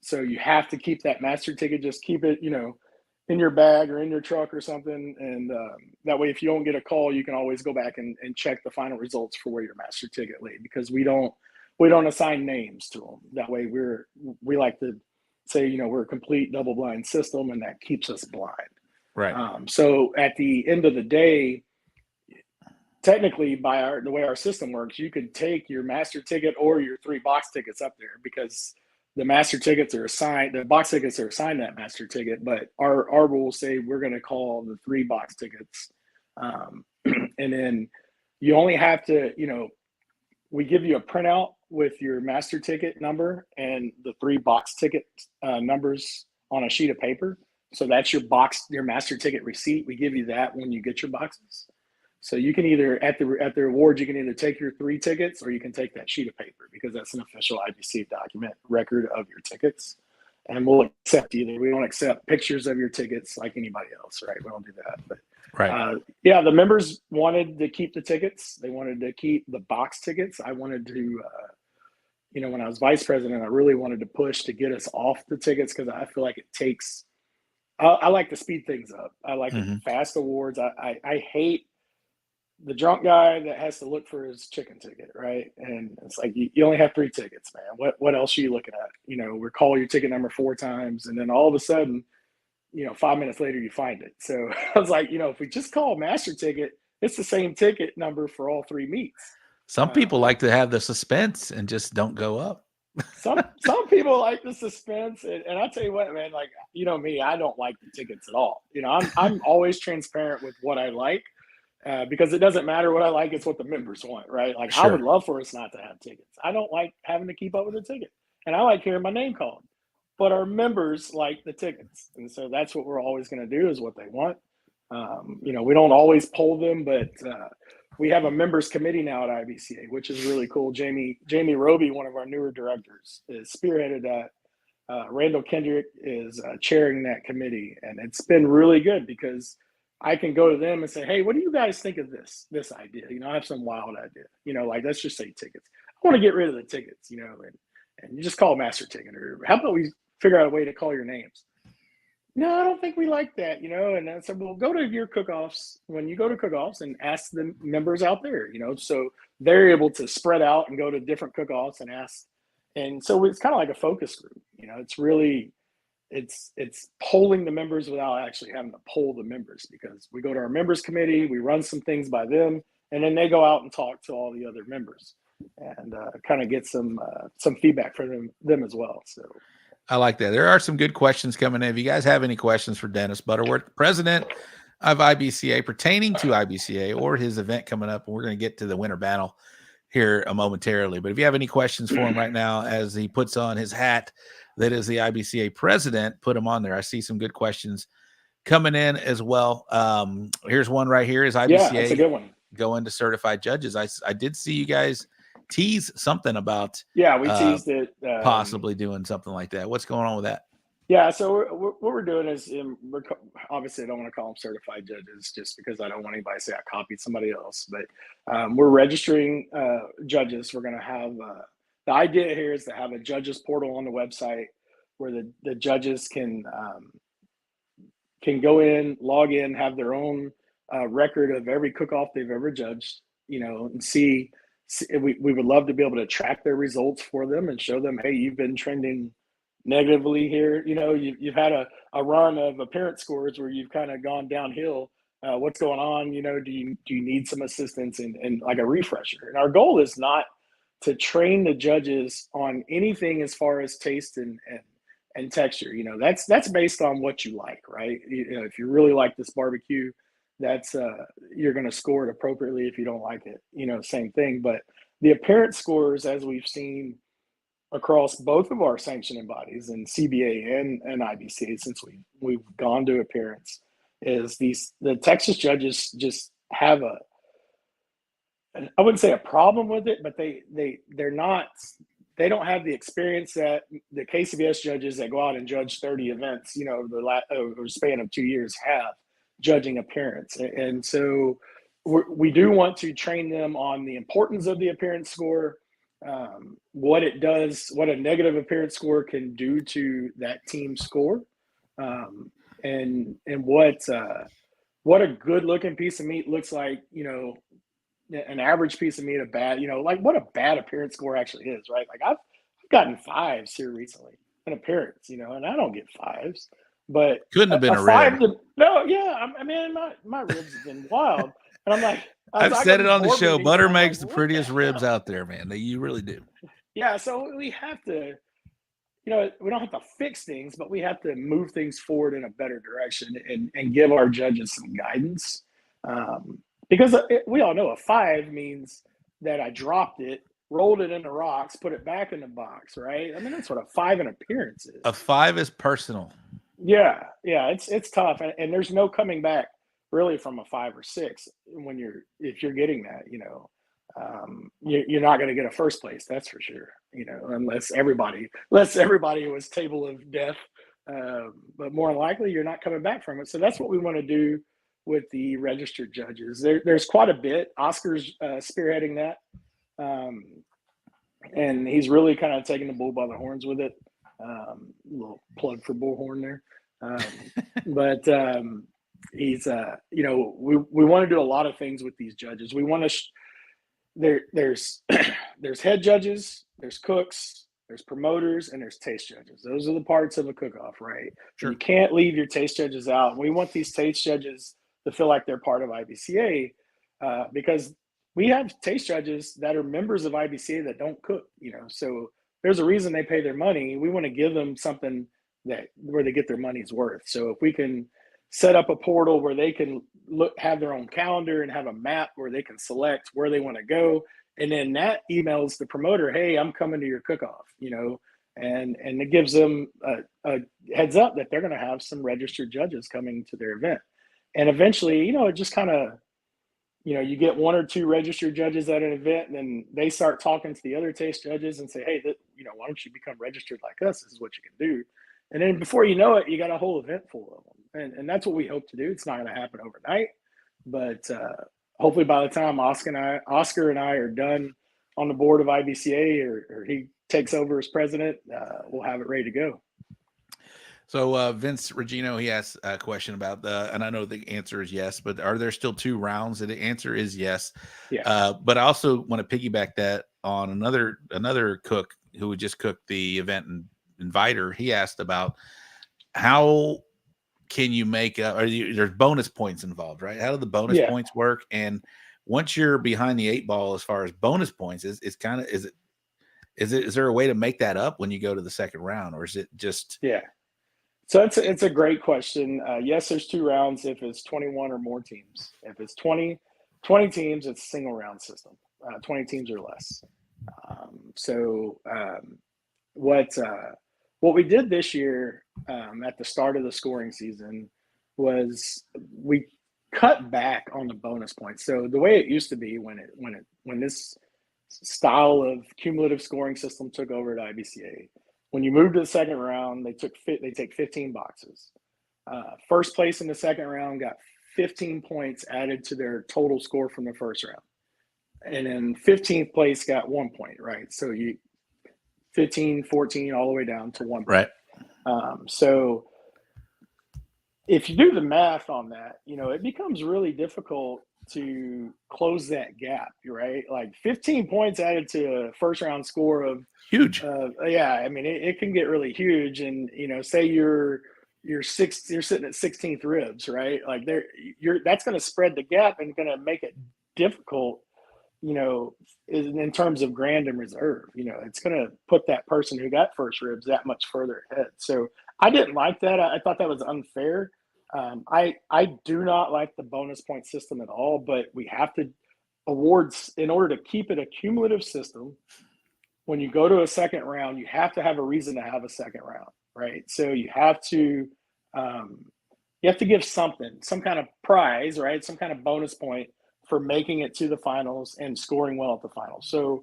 So you have to keep that master ticket, just keep it, in your bag or in your truck or something. And that way, if you don't get a call, you can always go back and check the final results for where your master ticket laid, because we don't assign names to them. That way we like to say, we're a complete double blind system, and that keeps us blind. Right. So at the end of the day, technically by the way our system works, you could take your master ticket or your 3 box tickets up there, because the master tickets are assigned, the box tickets are assigned that master ticket, but our rules say we're going to call the 3 box tickets. And then you only have to, we give you a printout with your master ticket number and the 3 box ticket numbers on a sheet of paper. So that's your master ticket receipt. We give you that when you get your boxes. So you can either at the awards, you can either take your 3 tickets or you can take that sheet of paper, because that's an official IBCA document record of your tickets. And we'll accept either. We don't accept pictures of your tickets like anybody else, right? We don't do that. But right. The members wanted to keep the tickets. They wanted to keep the box tickets. I wanted to, when I was vice president, I really wanted to push to get us off the tickets, because I feel like it takes, I like to speed things up. I like fast awards. I hate the drunk guy that has to look for his chicken ticket, right? And it's like, you only have 3 tickets, man. What else are you looking at? We call your ticket number 4 times, and then all of a sudden, 5 minutes later, you find it. So I was like, if we just call master ticket, it's the same ticket number for all 3 meets. Some people like to have the suspense and just don't go up. Some people like the suspense, and I tell you what, man, like, me, I don't like the tickets at all. I'm always transparent with what I like, because it doesn't matter what I like, it's what the members want, right? Like, sure. I would love for us not to have tickets. I don't like having to keep up with the ticket, and I like hearing my name called. But our members like the tickets, and so that's what we're always going to do, is what they want. We don't always poll them, but we have a members committee now at IBCA, which is really cool. Jamie Roby, one of our newer directors, is spearheaded that. Randall Kendrick is chairing that committee, and it's been really good, because I can go to them and say, hey, what do you guys think of this idea? I have some wild idea, like, let's just say tickets. I want to get rid of the tickets, and you just call master ticket, or how about we figure out a way to call your names? No, I don't think we like that, and I said, well, go to your cook-offs when you go to cook-offs and ask the members out there, so they're able to spread out and go to different cook-offs and ask. And so it's kind of like a focus group, it's really, it's polling the members without actually having to poll the members, because we go to our members committee, we run some things by them, and then they go out and talk to all the other members and kind of get some feedback from them as well. So I like that. There are some good questions coming in. If you guys have any questions for Dennis Butterworth, president of IBCA, pertaining to IBCA or his event coming up, and we're going to get to the winter battle here momentarily. But if you have any questions for him right now, as he puts on his hat that is the IBCA president, put them on there. I see some good questions coming in as well. Here's one right here. Is IBCA Yeah, that's a good one. going to certified judges? I did see you guys tease something about Yeah, we teased it. possibly doing something like that. What's going on with that? Yeah, so what we're doing is, obviously I don't want to call them certified judges just because I don't want anybody to say I copied somebody else, but we're registering judges. We're going to have, the idea here is to have a judges portal on the website where the judges can go in, log in, have their own record of every cook-off they've ever judged, and see we would love to be able to track their results for them and show them, hey, you've been trending negatively here. You've had a run of appearance scores where you've kind of gone downhill. What's going on? Do you need some assistance and like a refresher? And our goal is not to train the judges on anything as far as taste and texture. That's based on what you like, right? If you really like this barbecue, that's you're going to score it appropriately. If you don't like it, same thing. But the appearance scores, as we've seen across both of our sanctioning bodies and CBA and IBCA, since we've gone to appearance, is the Texas judges just have I wouldn't say a problem with it, but they don't have the experience that the KCBS judges that go out and judge 30 events, over the span of 2 years have judging appearance. And so we do want to train them on the importance of the appearance score, what it does, what a negative appearance score can do to that team score, and what a good looking piece of meat looks like, an average piece of meat, a bad, like what a bad appearance score actually is, right? Like I've gotten 5s here recently in appearance, and I don't get 5s, but couldn't have been a rib. No, yeah, I mean my ribs have been wild, and I'm like, I've said it on the show. Butter makes the prettiest ribs out there, man. You really do. Yeah, so we have to, we don't have to fix things, but we have to move things forward in a better direction and give our judges some guidance. Because we all know a 5 means that I dropped it, rolled it in the rocks, put it back in the box, right? I mean, that's what a 5 in appearance is. A 5 is personal. Yeah, it's tough, and there's no coming back really from a 5 or 6 if you're getting that, you're not going to get a first place, that's for sure, unless everybody was table of death, but more than likely you're not coming back from it. So that's what we want to do with the registered judges. There's quite a bit. Oscar's spearheading that, and he's really kind of taking the bull by the horns with it. Little plug for Bullhorn there. But he's we want to do a lot of things with these judges. We want to there's head judges, there's cooks, there's promoters, and there's taste judges. Those are the parts of a cook-off, right? Sure. You can't leave your taste judges out. We want these taste judges to feel like they're part of IBCA, because we have taste judges that are members of IBCA that don't cook, so there's a reason they pay their money. We want to give them something where they get their money's worth. So if we can set up a portal where they can have their own calendar and have a map where they can select where they want to go, and then that emails the promoter, hey, I'm coming to your cook-off, and it gives them a heads up that they're going to have some registered judges coming to their event. And eventually, it just kind of, you get 1 or 2 registered judges at an event, and then they start talking to the other taste judges and say, hey, why don't you become registered like us? This is what you can do. And then before you know it, you got a whole event full of them. And that's what we hope to do. It's not going to happen overnight, but hopefully by the time Oscar and I are done on the board of IBCA, or he takes over as president, we'll have it ready to go. So Vince Regino, he asked a question about and I know the answer is yes, but are there still 2 rounds? And the answer is yes. Yeah. But I also want to piggyback that on another cook who just cooked the event and inviter. He asked about how can you make there's bonus points involved, right? How do the bonus points work? And once you're behind the 8 ball as far as bonus points, is there a way to make that up when you go to the second round, or is it just So it's a great question. Yes, there's 2 rounds if it's 21 or more teams. If it's 20 teams, it's a single round system. 20 teams or less. What we did this year at the start of the scoring season was we cut back on the bonus points. So the way it used to be when this style of cumulative scoring system took over at IBCA, when you moved to the second round, they take 15 boxes. First place in the second round got 15 points added to their total score from the first round. And then 15th place got 1 point, right? So you 15, 14, all the way down to 1 point. Right. So if you do the math on that, it becomes really difficult to close that gap, right? Like 15 points added to a first round score of Huge. It can get really huge. And, say you're sitting at 16th ribs, right? Like that's going to spread the gap and going to make it difficult, in terms of grand and reserve. It's going to put that person who got first ribs that much further ahead. So I didn't like that. I thought that was unfair. I do not like the bonus point system at all, but we have to awards in order to keep it a cumulative system. When you go to a second round, you have to have a reason to have a second round, right? So you have to give something, some kind of prize, right? Some kind of bonus point for making it to the finals and scoring well at the finals. So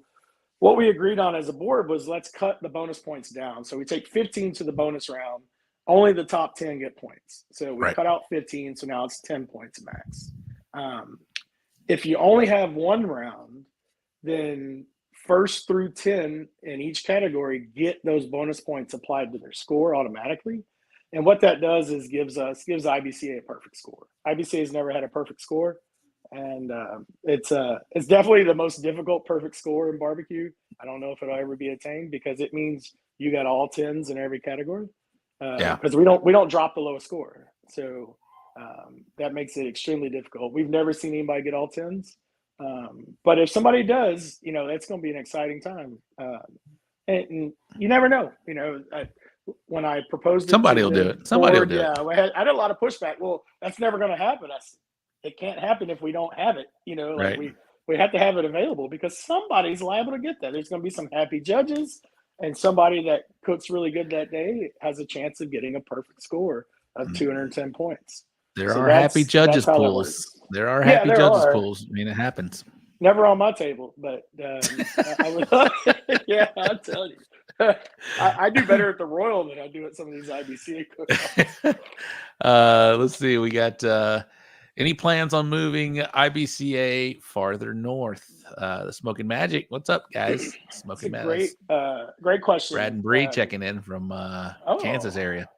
what we agreed on as a board was let's cut the bonus points down. So we take 15 to the bonus round. Only the top 10 get points. So we cut out 15, so now it's 10 points max. If you only have one round, then first through 10 in each category get those bonus points applied to their score automatically. And what that does is gives IBCA a perfect score. IBCA has never had a perfect score, and it's definitely the most difficult perfect score in barbecue. I don't know if it'll ever be attained because it means you got all 10s in every category. Because we don't drop the lowest score, so that makes it extremely difficult. We've never seen anybody get all 10s, but if somebody does, that's going to be an exciting time. And you never know. When I proposed, Somebody will do it. Somebody will do it. Yeah, I had a lot of pushback. Well, that's never going to happen. It can't happen if we don't have it. Right. We have to have it available because somebody's liable to get that. There's going to be some happy judges. And somebody that cooks really good that day has a chance of getting a perfect score of 210 points. There are happy judges pools. There are happy judges pools. I mean, it happens. Never on my table, but I would. Yeah, I'm telling you, I do better at the Royal than I do at some of these IBCA cooks. Let's see. We got any plans on moving IBCA farther north? The Smoking Magic. What's up, guys? Smoking Magic. Great question. Brad and Bree checking in from Kansas area.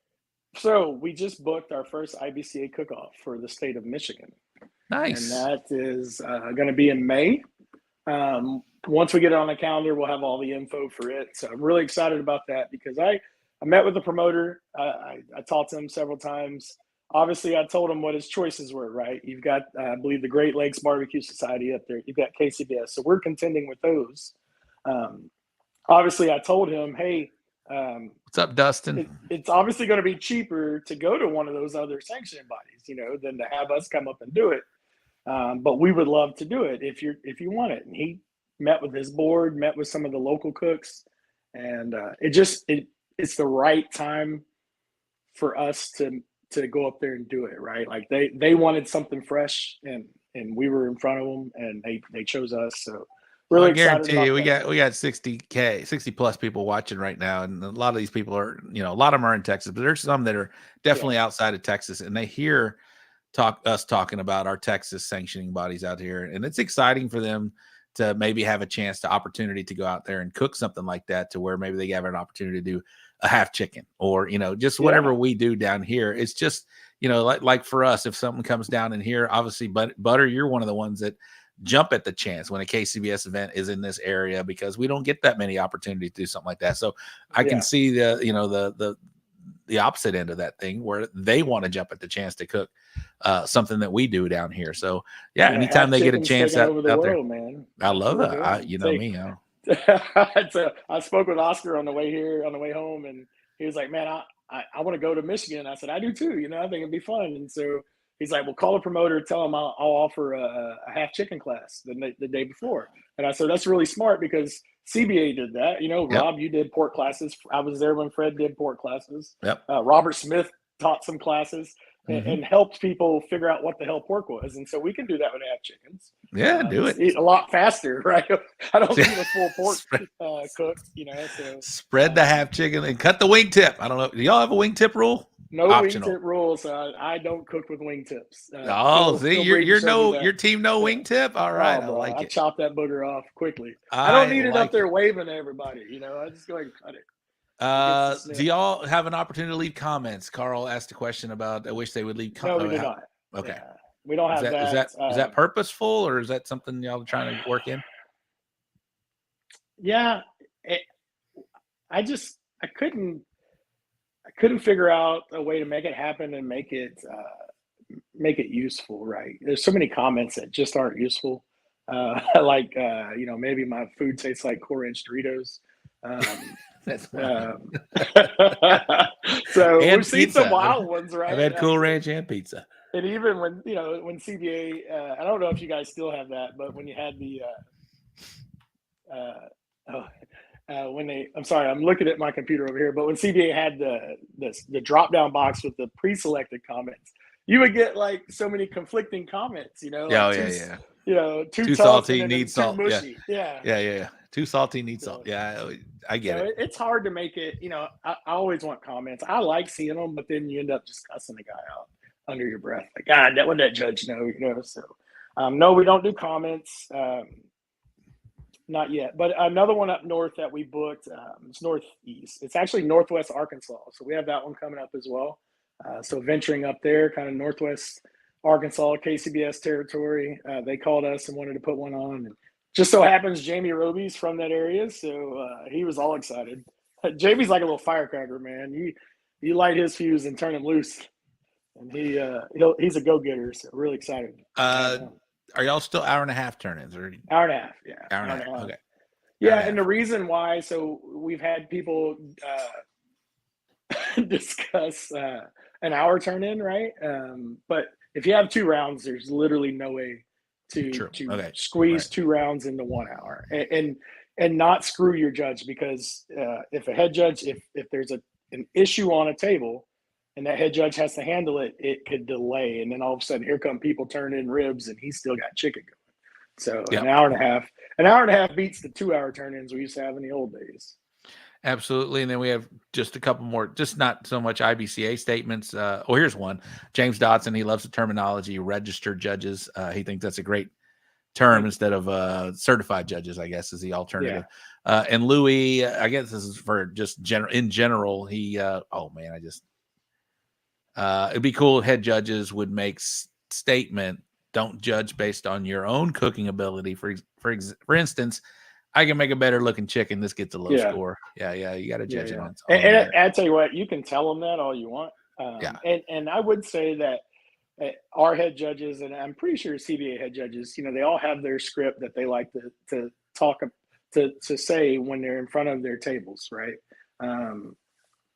So we just booked our first IBCA cook-off for the state of Michigan. Nice. And that is going to be in May. Once we get it on the calendar, we'll have all the info for it. So I'm really excited about that because I met with the promoter. I talked to him several times. Obviously, I told him what his choices were, right? You've got, I believe, the Great Lakes Barbecue Society up there. You've got KCBS. So we're contending with those. Obviously, I told him, hey, what's up, Dustin? It's obviously going to be cheaper to go to one of those other sanctioning bodies, than to have us come up and do it. But we would love to do it if you want it. And he met with his board, met with some of the local cooks, and it's the right time for us to go up there and do it, right? Like they wanted something fresh, and we were in front of them, and they chose us. So really, I guarantee you, we got 60 plus people watching right now, and a lot of these people are, a lot of them are in Texas, but there's some that are definitely outside of Texas, and they hear us talking about our Texas sanctioning bodies out here, and it's exciting for them to maybe have a chance, to opportunity to go out there and cook something like that, to where maybe they have an opportunity to do a half chicken, or just whatever we do down here. It's just like for us, if something comes down in here, obviously, Butter, you're one of the ones that jump at the chance when a KCBS event is in this area, because we don't get that many opportunities to do something like that. So I can see the opposite end of that thing, where they want to jump at the chance to cook something that we do down here. So anytime they get a chance out there, man. I love that. Me. I spoke with Oscar on the way home, and he was like, man, I want to go to Michigan. I said, I do too. I think it'd be fun. And so he's like, well, call a promoter, tell him I'll offer a half chicken class the day before. And I said, that's really smart, because CBA did that. Rob, you did pork classes. I was there when Fred did pork classes. Yep. Robert Smith taught some classes. and helped people figure out what the hell pork was. And so we can do that when they have chickens. Yeah, do it. Eat a lot faster, right? I don't need a full pork cook, So spread the half chicken and cut the wingtip. I don't know. Do y'all have a wingtip rule? No Optional. wingtip rules. I don't cook with wingtips. Your team no wingtip. All right, I like I it. chop that booger off quickly. I don't need it up there waving to everybody. I just go ahead and cut it. Do y'all have an opportunity to leave comments? Carl asked a question about. I wish they would leave comments. No, we do not. Okay, Yeah, we don't have that. Is that purposeful, or is that something y'all are trying to work in? Yeah, I couldn't figure out a way to make it happen and make it useful, right? There's so many comments that just aren't useful. Maybe my food tastes like Core Ranch Doritos. So and we've seen some wild ones, right? I've had Cool Ranch and pizza. And even when CBA, I don't know if you guys still have that, but when you had the I'm sorry, I'm looking at my computer over here, but when CBA had the drop down box with the pre-selected comments, you would get like so many conflicting comments, too salty, needs too salt. Mushy. Yeah. Too salty, needs salt. Yeah, I get it. It's hard to make it, I always want comments. I like seeing them, but then you end up just cussing the guy out under your breath. Like, God, that wasn't that judge, so no, we don't do comments. Not yet, but another one up north that we booked, it's northeast. It's actually northwest Arkansas. So we have that one coming up as well. So venturing up there, kind of northwest Arkansas, KCBS territory. They called us and wanted to put one on. And just so happens Jamie Roby's from that area. So he was all excited. Jamie's like a little firecracker, man. You light his fuse and turn him loose. And he's a go-getter. So really excited. Are y'all still hour and a half turn-ins? Or hour and a half, yeah. Hour and a half. Okay. Yeah, and the reason why, so we've had people discuss an hour turn-in, right? But if you have 2 rounds, there's literally no way to squeeze 2 rounds into 1 hour and not screw your judge, because if a head judge, if there's an issue on a table, and that head judge has to handle it, it could delay. And then all of a sudden, here come people turning ribs, and he's still got chicken going. So an hour and a half beats the 2-hour turn-ins we used to have in the old days. Absolutely. And then we have just a couple more, just not so much IBCA statements. Here's one. James Dotson, he loves the terminology registered judges. He thinks that's a great term instead of certified judges, I guess, is the alternative. Yeah. And Louis, I guess this is for just in general, he, it'd be cool if head judges would make statement, don't judge based on your own cooking ability. For instance, I can make a better looking chicken. This gets a low score. Yeah. You got to judge it on. And I tell you what, you can tell them that all you want. And I would say that our head judges, and I'm pretty sure CBA head judges, they all have their script that they like to talk to say when they're in front of their tables, right?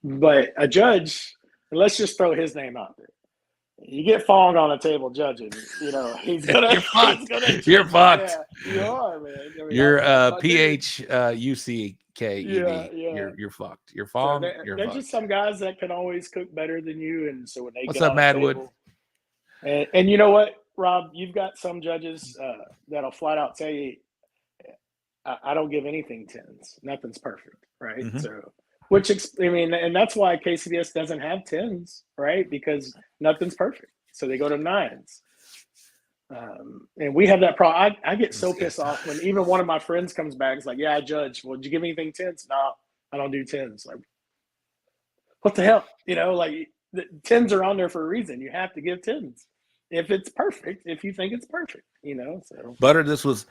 But a judge, let's just throw his name out there. You get Fong on a table judging, he's gonna. You're fucked. Yeah, you are, man. You're PHUCK. You're fucked. You're Fong. So there's just some guys that can always cook better than you, and so when they what's get up, Madwood? And you know what, Rob, you've got some judges that'll flat out tell you, I don't give anything 10s. Nothing's perfect, right? Mm-hmm. So. And that's why KCBS doesn't have 10s, right? Because nothing's perfect. So they go to 9s. And we have that problem. I get so pissed off when even one of my friends comes back. It's like, yeah, I judge. Well, did you give me anything 10s? No, I don't do 10s. Like, what the hell? The 10s are on there for a reason. You have to give 10s. If it's perfect, if you think it's perfect, so. Butter, this was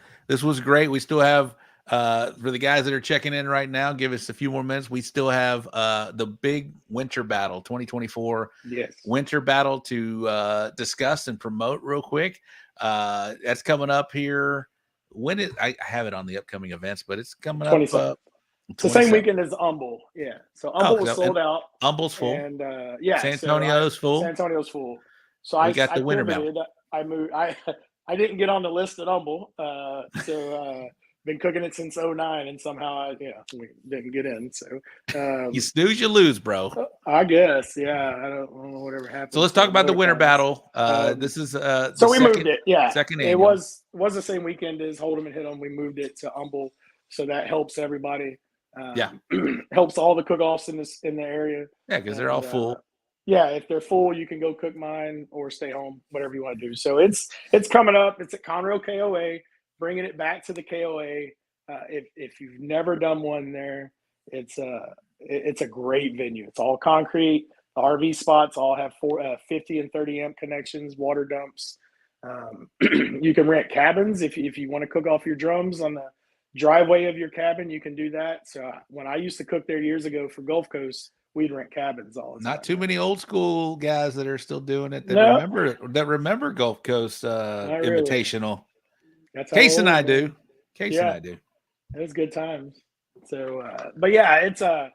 great. We still have, for the guys that are checking in right now, give us a few more minutes. We still have the big Winter Battle 2024 Winter Battle to discuss and promote real quick. That's coming up here. I have it on the upcoming events, but it's coming up. It's the same weekend as Humble. Yeah. So Humble was sold out. Humble's full. And San Antonio's full. San Antonio's full. So we got the Winter Battle. I moved. I didn't get on the list at Humble. So been cooking it since 09, and somehow we didn't get in. So You snooze, you lose, bro. I guess, yeah. I don't know whatever happened. So let's talk about the winter battle. This is so we moved it. Yeah, second it annual. was the same weekend as Hold'em and Hit'em. We moved it to Humble, so that helps everybody. Helps all the cook-offs in the area. Yeah, because they're all full. Yeah, if they're full, you can go cook mine or stay home, whatever you want to do. So it's coming up. It's at Conroe KOA, bringing it back to the KOA. If you've never done one there, it's a great venue. It's all concrete. The RV spots all have 50 and 30 amp connections, water dumps. You can rent cabins if you want to cook off your drums on the driveway of your cabin. You can do that. So when I used to cook there years ago for Gulf Coast, we'd rent cabins all the time. Not too many old school guys that are still doing it that remember Gulf Coast Invitational. That's Case and I do. Case and I do. It was good times. So, but yeah, it's I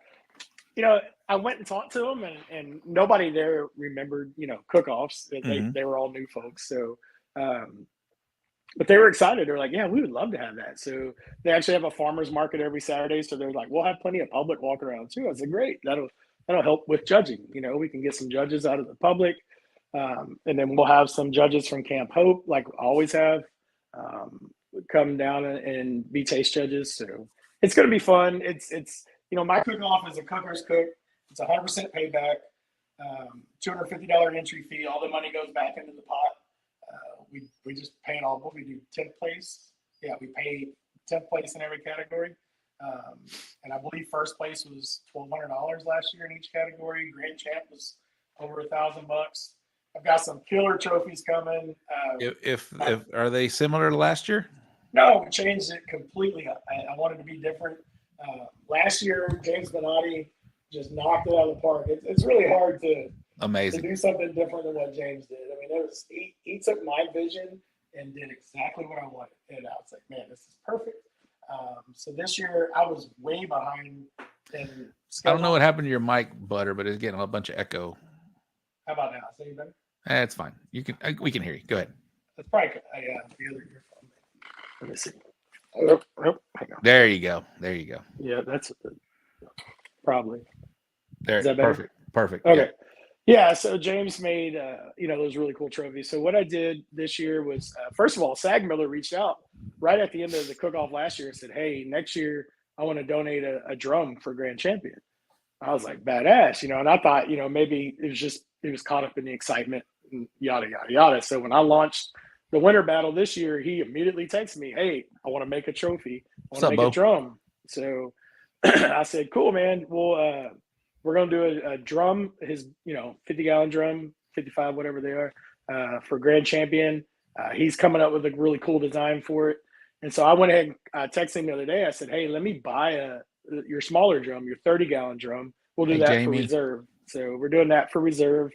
went and talked to them, and nobody there remembered, cook-offs. They were all new folks. So, but they were excited. They're like, yeah, we would love to have that. So they actually have a farmer's market every Saturday. So they're like, we'll have plenty of public walk around too. I said, great. That'll help with judging. We can get some judges out of the public. And then we'll have some judges from Camp Hope, like I always have, come down and be taste judges. So it's going to be fun. It's my cook-off is a cooker's cook. It's 100% payback, $250 entry fee. All the money goes back into the pot. We just pay it all. We do 10th place. Yeah, we pay 10th place in every category. And I believe first place was $1,200 last year in each category. Grand champ was over $1,000. I've got some killer trophies coming. If are they similar to last year? No, we changed it completely. I wanted to be different. Last year, James Benatti just knocked it out of the park. It's really hard to do something different than what James did. I mean, he took my vision and did exactly what I wanted. And I was like, man, this is perfect. So this year I was way behind. I don't know what happened to your mic, Butter, but it's getting a bunch of echo. How about now? Is that better? It's fine. We can hear you. Go ahead. That's probably the other earphone. Let me see. Oh, hang on. There you go. Yeah, that's probably. There. Is that better? Perfect. Okay. Yeah, so James made those really cool trophies. So what I did this year was, first of all, Sag Miller reached out right at the end of the cook-off last year and said, hey, next year I want to donate a drum for Grand Champion. I was like, badass, and I thought, maybe it was caught up in the excitement and yada, yada, yada. So when I launched the Winter Battle this year, he immediately texted me, hey, I want to make a trophy. I want to make a drum. So I said, cool, man. We're going to do a drum, his, 50-gallon drum, 55, whatever they are, for Grand Champion. He's coming up with a really cool design for it. And so I went ahead and texted him the other day. I said, hey, let me buy your smaller drum, your 30-gallon drum. We'll do that for reserve. So we're doing that for reserve.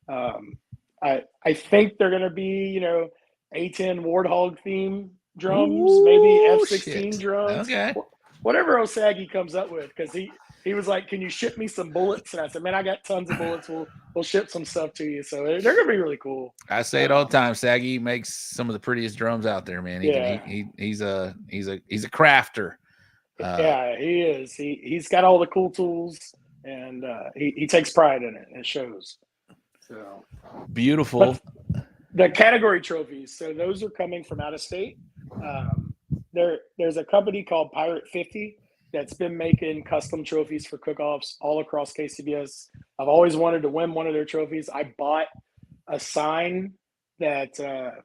I think they're going to be, A10 Warthog theme drums, maybe F-16 drums. Okay. Whatever Osagi comes up with, because he was like, can you ship me some bullets? And I said, man, I got tons of bullets. We'll ship some stuff to you. So they're going to be really cool. I say it all the time. Saggy makes some of the prettiest drums out there, man. He's a crafter. Yeah, he is. He's got all the cool tools, and he takes pride in it. And it shows. So beautiful. But the category trophies. So those are coming from out of state. There's a company called Pirate 50 that's been making custom trophies for cook-offs all across KCBS. I've always wanted to win one of their trophies. I bought a sign that a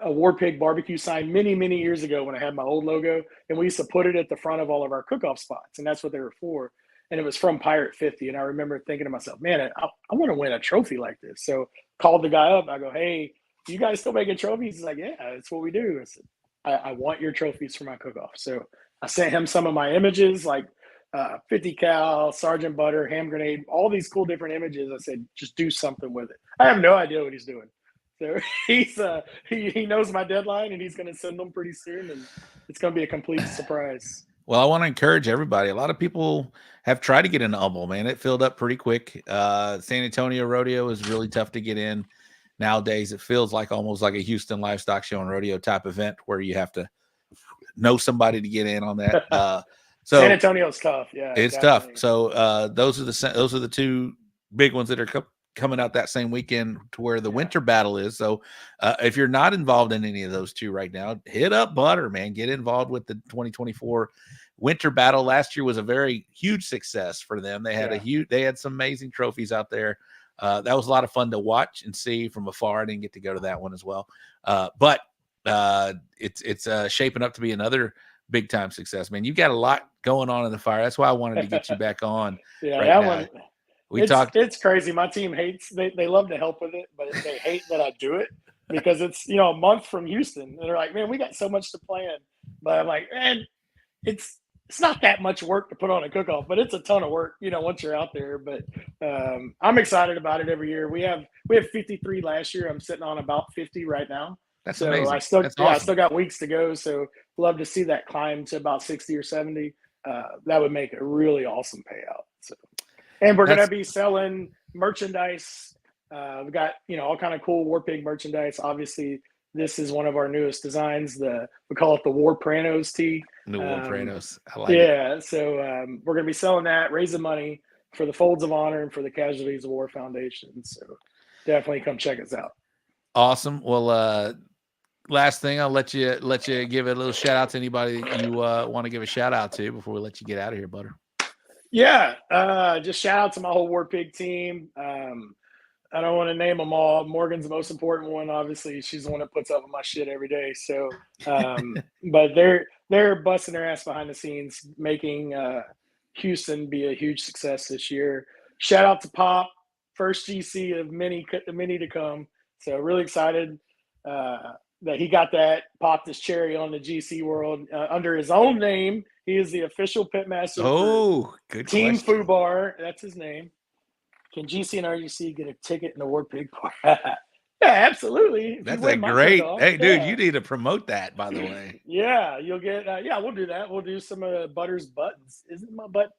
Warpig BBQ sign many, many years ago when I had my old logo, and we used to put it at the front of all of our cook-off spots, and that's what they were for. And it was from Pirate 50, and I remember thinking to myself, man, I want to win a trophy like this. So called the guy up. I go, hey, you guys still making trophies? He's like, yeah, that's what we do. I said, I want your trophies for my cook-off. So I sent him some of my images, like 50 cal, Sergeant Butter, hand grenade, all these cool different images. I said, just do something with it. I have no idea what he's doing. So he knows my deadline, and he's going to send them pretty soon, and it's going to be a complete surprise. Well, I want to encourage everybody. A lot of people have tried to get into Humble, man. It filled up pretty quick. San Antonio Rodeo is really tough to get in nowadays. It feels like almost like a Houston livestock show and rodeo type event where you have to know somebody to get in on that. So San Antonio's tough. Yeah, it's definitely. tough. So those are the two big ones that are coming out that same weekend to where the winter battle is. So if you're not involved in any of those two right now, hit up Butter, man. Get involved with the 2024 winter battle. Last year was a very huge success for them. They had they had some amazing trophies out there. That was a lot of fun to watch and see from afar. I didn't get to go to that one as well. But it's shaping up to be another big time success, man. You got a lot going on in the fire. That's why I wanted to get you back on. It's crazy. My team hates, they love to help with it, but they hate that I do it because it's, a month from Houston. And they're like, man, we got so much to plan. But I'm like, man, it's not that much work to put on a cook-off, but it's a ton of work, once you're out there. But I'm excited about it every year. We have 53 last year. I'm sitting on about 50 right now. That's amazing. I still got weeks to go. So love to see that climb to about 60 or 70. That would make a really awesome payout. So, and we're going to be selling merchandise. We've got, all kind of cool Warpig merchandise. Obviously, this is one of our newest designs. We call it the Warpranos tee. The Warpranos. I like it. So we're going to be selling that, raising money for the Folds of Honor and for the Casualties of War Foundation. So definitely come check us out. Awesome. Well, last thing, I'll let you give a little shout out to anybody that you want to give a shout out to before we let you get out of here, Butter. Yeah, just shout out to my whole Warpig team. I don't want to name them all. Morgan's the most important one. Obviously, she's the one that puts up with my shit every day. So, but they're busting their ass behind the scenes, making Houston be a huge success this year. Shout out to Pop, first GC of many to come. So really excited that he got that, popped his cherry on the GC world under his own name. He is the official pitmaster. Oh, good Team question. Fubar. That's his name. Can GC and RGC get a ticket in the Warpig Park? Yeah, absolutely. That's a great. Hey, dude, you need to promote that, by the way. Yeah, you'll get. We'll do that. We'll do some of Butter's buttons. Isn't my button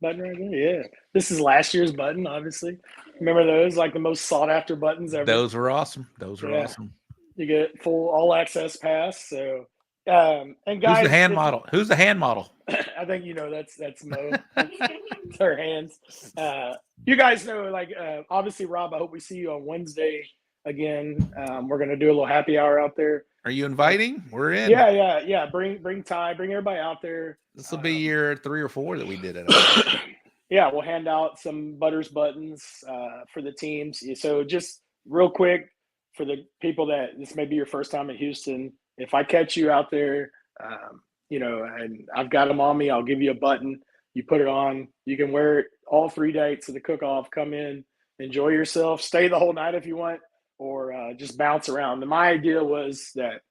right there? Yeah. This is last year's button, obviously. Remember those? Like the most sought after buttons ever. Those were awesome. Awesome. You get full all access pass. So, and guys, Who's the hand model? I think that's Mo. It's her hands. You guys know, obviously, Rob. I hope we see you on Wednesday again. We're gonna do a little happy hour out there. Are you inviting? We're in. Yeah. Bring Ty. Bring everybody out there. This will be year 3 or 4 that we did it. Yeah, we'll hand out some Butters buttons for the teams. So just real quick, for the people that this may be your first time in Houston, if I catch you out there, and I've got them on me, I'll give you a button. You put it on. You can wear it all 3 nights of the cook-off. Come in, enjoy yourself, stay the whole night if you want, or just bounce around. And my idea was that,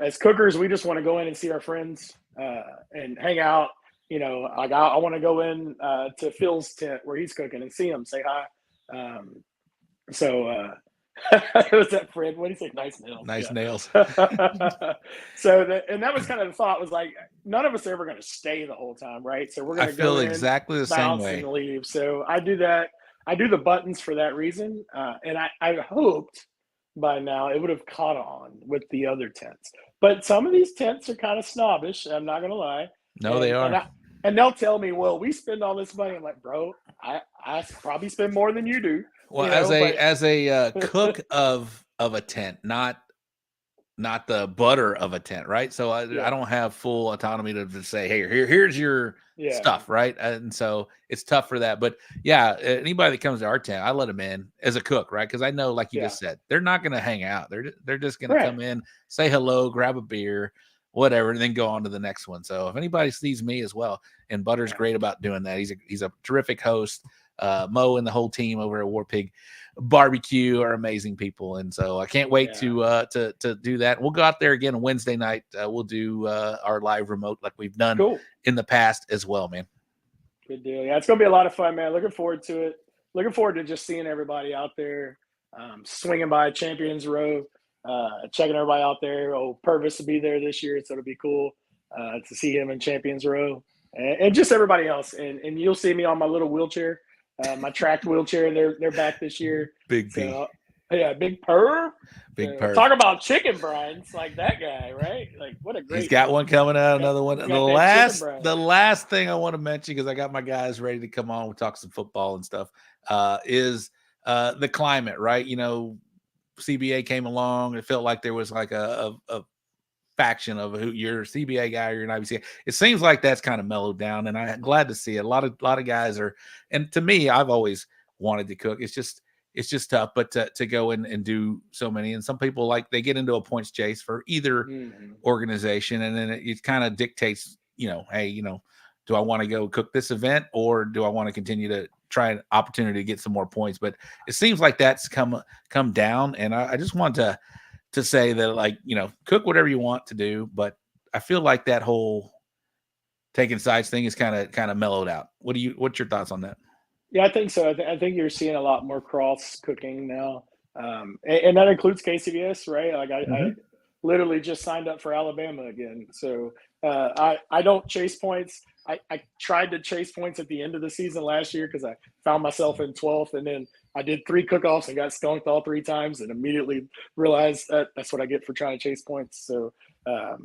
as cookers, we just want to go in and see our friends and hang out. I want to go in to Phil's tent where he's cooking and see him, say hi. Was that Fred? What do you say? Nice nails. Nice nails. So that was kind of the thought, was like, none of us are ever going to stay the whole time, right? So we're going to go feel in, exactly the same way, and leave. So I do that. I do the buttons for that reason, and I hoped by now it would have caught on with the other tents. But some of these tents are kind of snobbish. I'm not going to lie. No, they are. And they'll tell me, well, we spend all this money. I'm like, bro, I probably spend more than you do. Well, as a cook of a tent, not the butter of a tent, right? So I don't have full autonomy to say, hey, here's your stuff, right? And so it's tough for that. But yeah, anybody that comes to our tent, I let them in as a cook, right? Because I know, like you just said, they're not going to hang out. They're just going to come in, say hello, grab a beer, whatever, and then go on to the next one. So if anybody sees me as well, and Butter's great about doing that. He's a terrific host. Mo and the whole team over at Warpig BBQ are amazing people, and so I can't wait to do that. We'll go out there again on Wednesday night. We'll do our live remote like we've done in the past as well, man. Good deal. Yeah, it's gonna be a lot of fun, man. Looking forward to it. Looking forward to just seeing everybody out there, swinging by Champions Row, checking everybody out there. Purvis will be there this year, so it'll be cool to see him in Champions Row, and just everybody else. And you'll see me on my little wheelchair. My tracked wheelchair, they're back this year. Big P. Yeah, Big Purr. Big Purr. Talk about chicken brines, like that guy, right? Like what a great. He's got one coming out, another one. got The last thing I want to mention, because I got my guys ready to come on, we'll talk some football and stuff, is the climate, right? You know, CBA came along. It felt like there was like a faction of who you're a CBA guy or you're an IBCA. It seems like that's kind of mellowed down, and I'm glad to see it. A lot of guys are, and to me, I've always wanted to cook. It's just tough, but to go in and do so many, and some people like they get into a points chase for either organization, and then it kind of dictates, you know, hey, you know, do I want to go cook this event or do I want to continue to try an opportunity to get some more points? But it seems like that's come down, and I just want to say that, like, you know, cook whatever you want to do, but I feel like that whole taking sides thing is kind of mellowed out. What's your thoughts on that? Yeah, I think so. I think you're seeing a lot more cross cooking now, and that includes KCBS, right? Like I literally just signed up for Alabama again, so I don't chase points. I tried to chase points at the end of the season last year because I found myself in 12th, and then I did 3 cook-offs and got skunked all 3 times, and immediately realized that's what I get for trying to chase points. So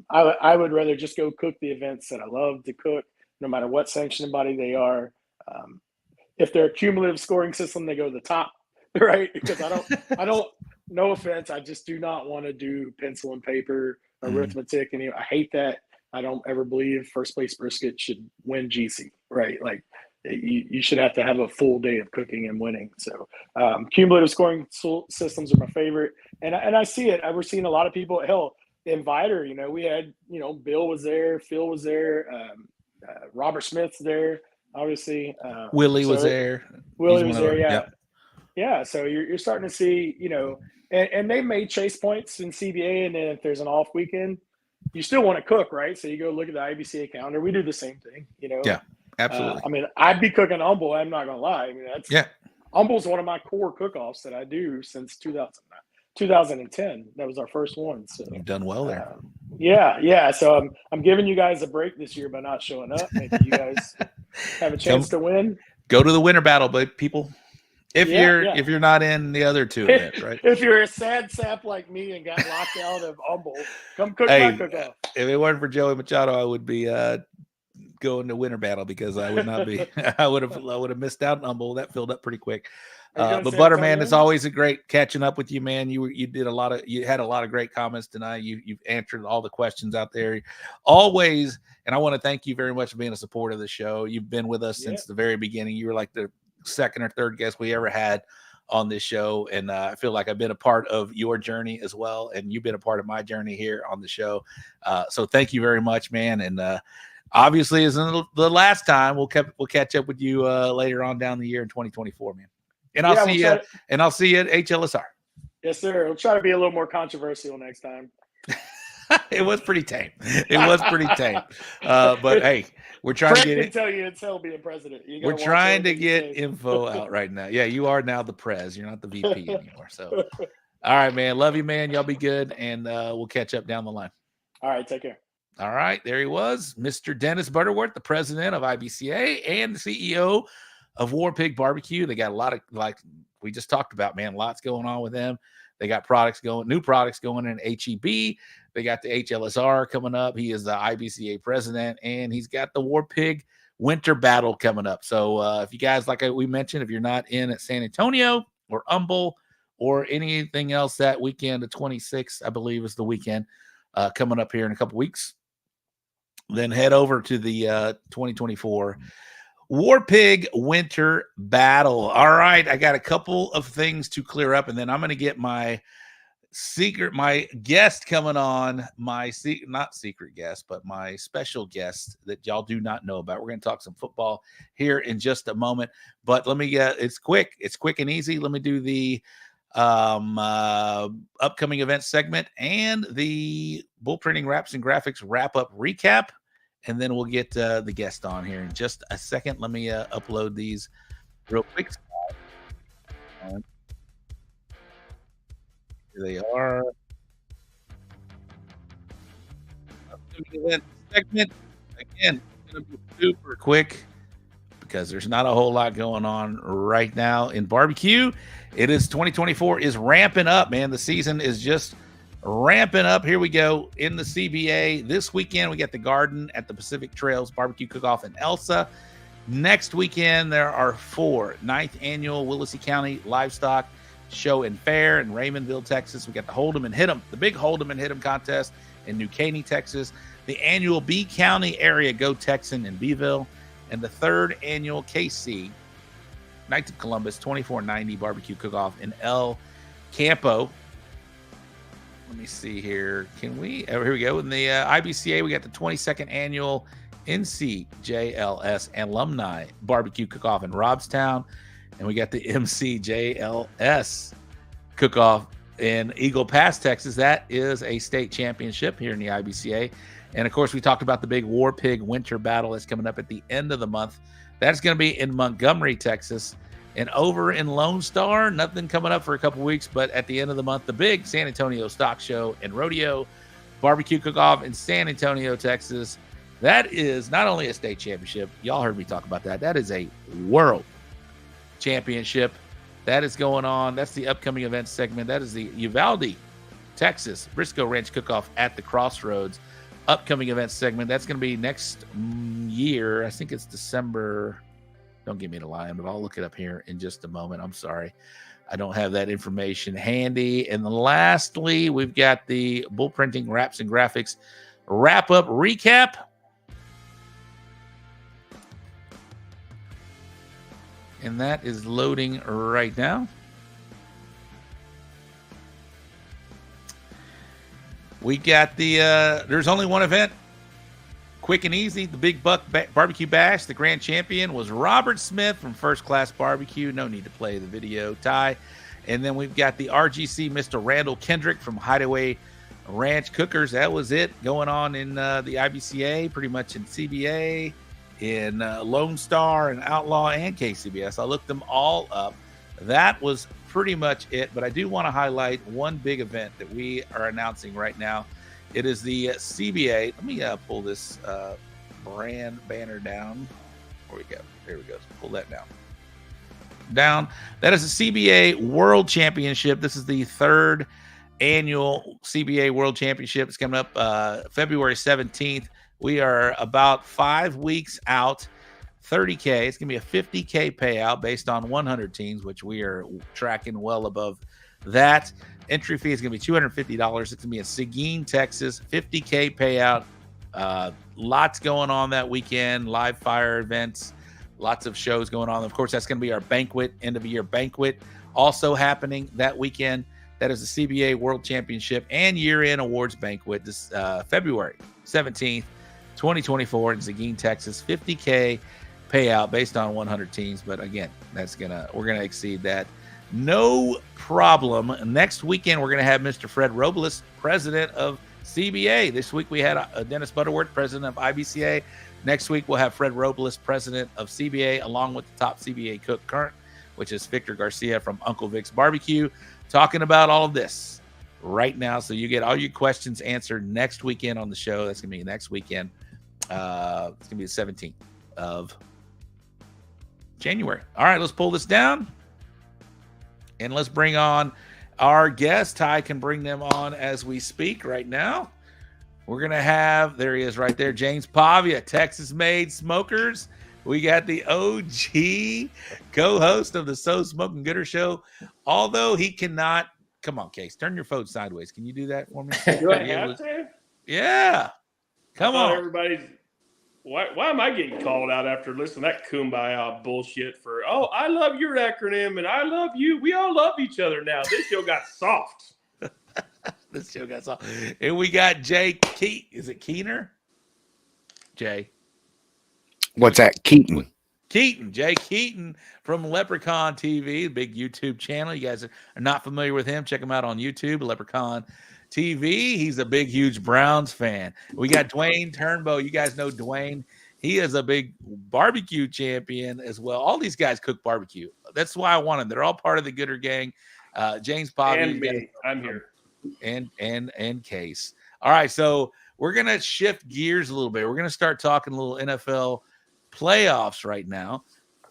I would rather just go cook the events that I love to cook, no matter what sanctioning body they are. If they're a cumulative scoring system, they go to the top, right? Because I don't. No offense, I just do not want to do pencil and paper arithmetic, and I hate that. I don't ever believe first place brisket should win GC, right? Like you should have to have a full day of cooking and winning. So cumulative scoring systems are my favorite, and I see it. We're seeing a lot of people. Hell, the Inviter, you know, we had, you know, Bill was there, Phil was there, Robert Smith's there, obviously. Willie was there. Willie was there, yeah. Yeah, so you're starting to see, you know, and they made chase points in CBA, and then if there's an off weekend, you still want to cook, right? So you go look at the IBCA calendar. We do the same thing, you know. Yeah, absolutely. I mean, I'd be cooking Humble. I'm not gonna lie. I mean, Humble's one of my core cook-offs that I do since 2010. That was our first one. So you've done well there. Yeah. So I'm giving you guys a break this year by not showing up. Maybe you guys have a chance to win. Go to the winter battle, but people. If you're not in the other 2 events, right? If you're a sad sap like me and got locked out of Humble, come cook my cook-off. If it weren't for Joey Machado, I would be going to winter battle because I would not be. I would have missed out on Humble. That filled up pretty quick. But Butterman, it's always a great catching up with you, man. You had a lot of great comments tonight. You've answered all the questions out there. Always, and I want to thank you very much for being a supporter of the show. You've been with us since the very beginning. You were like the second or third guest we ever had on this show, and I feel like I've been a part of your journey as well, and you've been a part of my journey here on the show. So thank you very much, man. And obviously, as in the last time, we'll catch up with you later on down the year in 2024, man. And I'll see you. And I'll see you at HLSR. Yes, sir. We'll try to be a little more controversial next time. It was pretty tame. But hey, we're trying to get it. Tell you it's hell being president. We're trying to get info out right now. Yeah, you are now the prez. You're not the VP anymore. So, all right, man. Love you, man. Y'all be good, and we'll catch up down the line. All right, take care. All right, there he was, Mr. Dennis Butterworth, the president of IBCA and the CEO of Warpig BBQ. They got a lot of, like we just talked about, man, lots going on with them. They got new products going in HEB. They got the HLSR coming up. He is the IBCA president, and he's got the Warpig Winter Battle coming up. So if you guys, like we mentioned, if you're not in at San Antonio or Humble or anything else that weekend, the 26th, I believe, is the weekend coming up here in a couple weeks, then head over to the 2024 Warpig Winter Battle. All right, I got a couple of things to clear up, and then I'm going to get my guest coming on, not secret guest, but my special guest that y'all do not know about. We're going to talk some football here in just a moment, but let me get it's quick and easy. Let me do the upcoming event segment and the bull printing wraps and graphics wrap up recap. And then we'll get the guest on here in just a second. Let me upload these real quick. Here they are. Event segment. Again, it's going to be super quick because there's not a whole lot going on right now in barbecue. It is 2024 is ramping up, man. The season is just ramping up. Here we go in the CBA. This weekend, we got the Garden at the Pacific Trails Barbecue Cook-Off in Elsa. Next weekend, there are 4 9th annual Willacy County Livestock Show and Fair in Raymondville, Texas. We got the Hold 'em and Hit 'em, the big Hold 'em and Hit 'em contest in New Caney, Texas. The annual B County Area Go Texan in Beeville, and the 3rd annual KC Knights of Columbus 2490 Barbecue Cook-Off in El Campo. Let me see here. Can we? Oh, here we go. In the IBCA, we got the 22nd annual NCJLS Alumni Barbecue Cook-Off in Robstown, and we got the MCJLS Cook-Off in Eagle Pass, Texas. That is a state championship here in the IBCA. And, of course, we talked about the big Warpig Winter Battle that's coming up at the end of the month. That's going to be in Montgomery, Texas. And over in Lone Star, nothing coming up for a couple weeks, but at the end of the month, the big San Antonio Stock Show and Rodeo Barbecue Cook-Off in San Antonio, Texas. That is not only a state championship. Y'all heard me talk about that. That is a world championship. That is going on. That's the upcoming event segment. That is the Uvalde, Texas Briscoe Ranch Cook-Off at the Crossroads upcoming event segment. That's going to be next year. I think it's December. Don't give me the line, but I'll look it up here in just a moment. I'm sorry. I don't have that information handy. And then lastly, we've got the Bull Printing Wraps and Graphics wrap-up recap. And that is loading right now. We got the, there's only one event. Quick and easy, the Big Buck Barbecue Bash. The grand champion was Robert Smith from First Class Barbecue. No need to play the video, Ty. And then we've got the RGC Mr. Randall Kendrick from Hideaway Ranch Cookers. That was it going on in the IBCA, pretty much in CBA, in Lone Star and Outlaw and KCBS. I looked them all up. That was pretty much it, but I do want to highlight one big event that we are announcing right now. It is the CBA. Let me pull this brand banner down. Where we go? There we go. Pull that down. That is the CBA World Championship. This is the 3rd annual CBA World Championship. It's coming up February 17th. We are about 5 weeks out. 30K. It's going to be a 50K payout based on 100 teams, which we are tracking well above that. Entry fee is going to be $250. It's going to be in Seguin, Texas. 50K payout. Lots going on that weekend. Live fire events. Lots of shows going on. Of course, that's going to be our banquet, end of the year banquet. Also happening that weekend. That is the CBA World Championship and year-end awards banquet. This February 17th, 2024 in Seguin, Texas. 50K payout based on 100 teams. But again, we're gonna exceed that. No problem. Next weekend, we're going to have Mr. Fred Robles, president of CBA. This week, we had Dennis Butterworth, president of IBCA. Next week, we'll have Fred Robles, president of CBA, along with the top CBA cook current, which is Victor Garcia from Uncle Vic's Barbecue, talking about all of this right now. So you get all your questions answered next weekend on the show. That's going to be next weekend. It's going to be the 17th of January. All right, let's pull this down. And let's bring on our guest. Ty can bring them on as we speak right now. We're going to have, there he is right there, James Pavia, Texas-made smokers. We got the OG co-host of the So Smoking Gooder Show. Although he cannot, come on, Case, turn your phone sideways. Can you do that for me? Do I have to? Yeah. Come on. Everybody's, why am I getting called out after listening to that kumbaya bullshit for, oh, I love your acronym and I love you. We all love each other now. This show got soft. This show got soft. And we got Jay Is it Keener? Jay. What's that? Keaton. Jay Keaton from Leprechaun TV, big YouTube channel. You guys are not familiar with him, check him out on YouTube, Leprechaun TV. He's a big, huge Browns fan. We got Dwayne Turnbow. You guys know Dwayne. He is a big barbecue champion as well. All these guys cook barbecue. That's why I want them. They're all part of the Gooder Gang. James Pavia. And me. I'm here. And Case. All right, so we're going to shift gears a little bit. We're going to start talking a little NFL playoffs right now.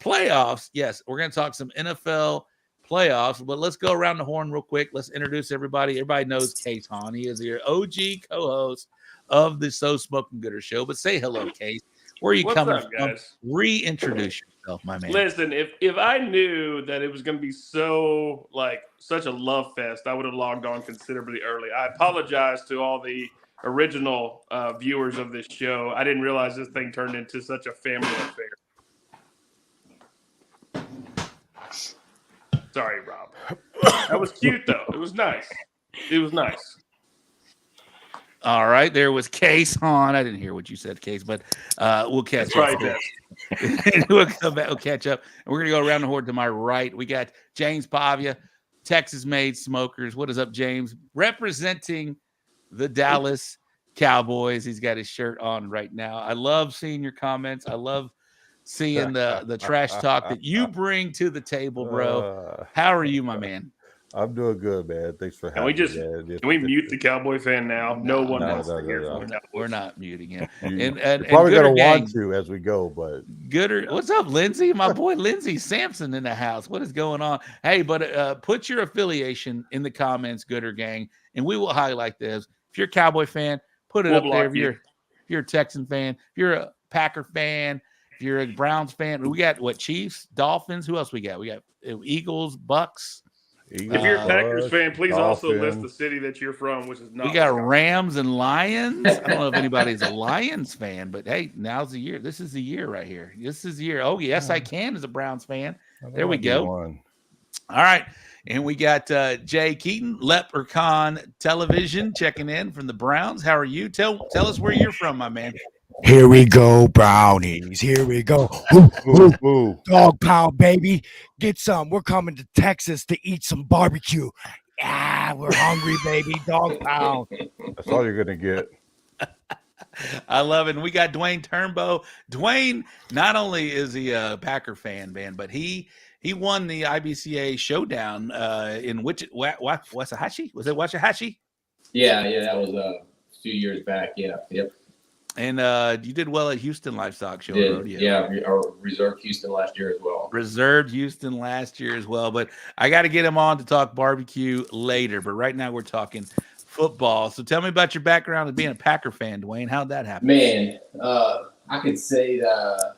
playoffs. Yes, we're going to talk some NFL playoffs, but let's go around the horn real quick. Let's introduce everybody. Everybody knows Case Hahn. He is your OG co-host of the So Smoking Gooder show. But say hello, Case. Where are you What's coming up, from? guys? Reintroduce yourself, my man. Listen, if I knew that it was going to be such a love fest, I would have logged on considerably early. I apologize to all the original viewers of this show. I didn't realize this thing turned into such a family affair. Sorry, Rob. That was cute, though. It was nice. It was nice. All right, there was Case Hahn. I didn't hear what you said, Case, but we'll catch up. We'll come back. We'll catch up. And we're going to go around the horn to my right. We got James Pavia, Texas-made smokers. What is up, James? Representing the Dallas Cowboys. He's got his shirt on right now. I love seeing your comments. I love seeing the trash talk that you bring to the table, bro. How are you, my man? I'm doing good, man. Thanks for having me. Can we mute the Cowboy fan now? No one wants to hear from the Cowboys. We're not muting him. You're And probably Gooder going to gang, want to as we go, but Gooder, what's up, Lindsay? My boy Lindsay Sampson in the house. What is going on? Hey, but put your affiliation in the comments, Gooder gang, and we will highlight this. If you're a Cowboy fan, put it up there. If you're a Texan fan, if you're a Packer fan, if you're a Browns fan, we got what, Chiefs, Dolphins. Who else we got? We got Eagles, Bucks. If you're a Packers fan, please also list the city that you're from, which is not. We got Rams and Lions. I don't know if anybody's a Lions fan, but hey, now's the year. This is the year right here. This is the year. Oh, yes, I can as a Browns fan. There we go. All right. And we got Jay Keaton, Leprechaun Television, checking in from the Browns. How are you? Tell us where you're from, my man. Here we go, brownies. Here we go. Ooh, ooh. Dog pound, baby. Get some. We're coming to Texas to eat some barbecue. Ah, we're hungry, baby. Dog pound. That's all you're going to get. I love it. And we got Dwayne Turnbow. Dwayne, not only is he a Packer fan, man, but he won the IBCA showdown in Waxahachie. Was it Waxahachie? Yeah, that was a few years back. Yeah, yep. And you did well at Houston Livestock Show. Rodeo. Yeah, reserved Houston last year as well. Reserved Houston last year as well. But I got to get him on to talk barbecue later. But right now we're talking football. So tell me about your background as being a Packer fan, Dwayne. How'd that happen? Man, I could say that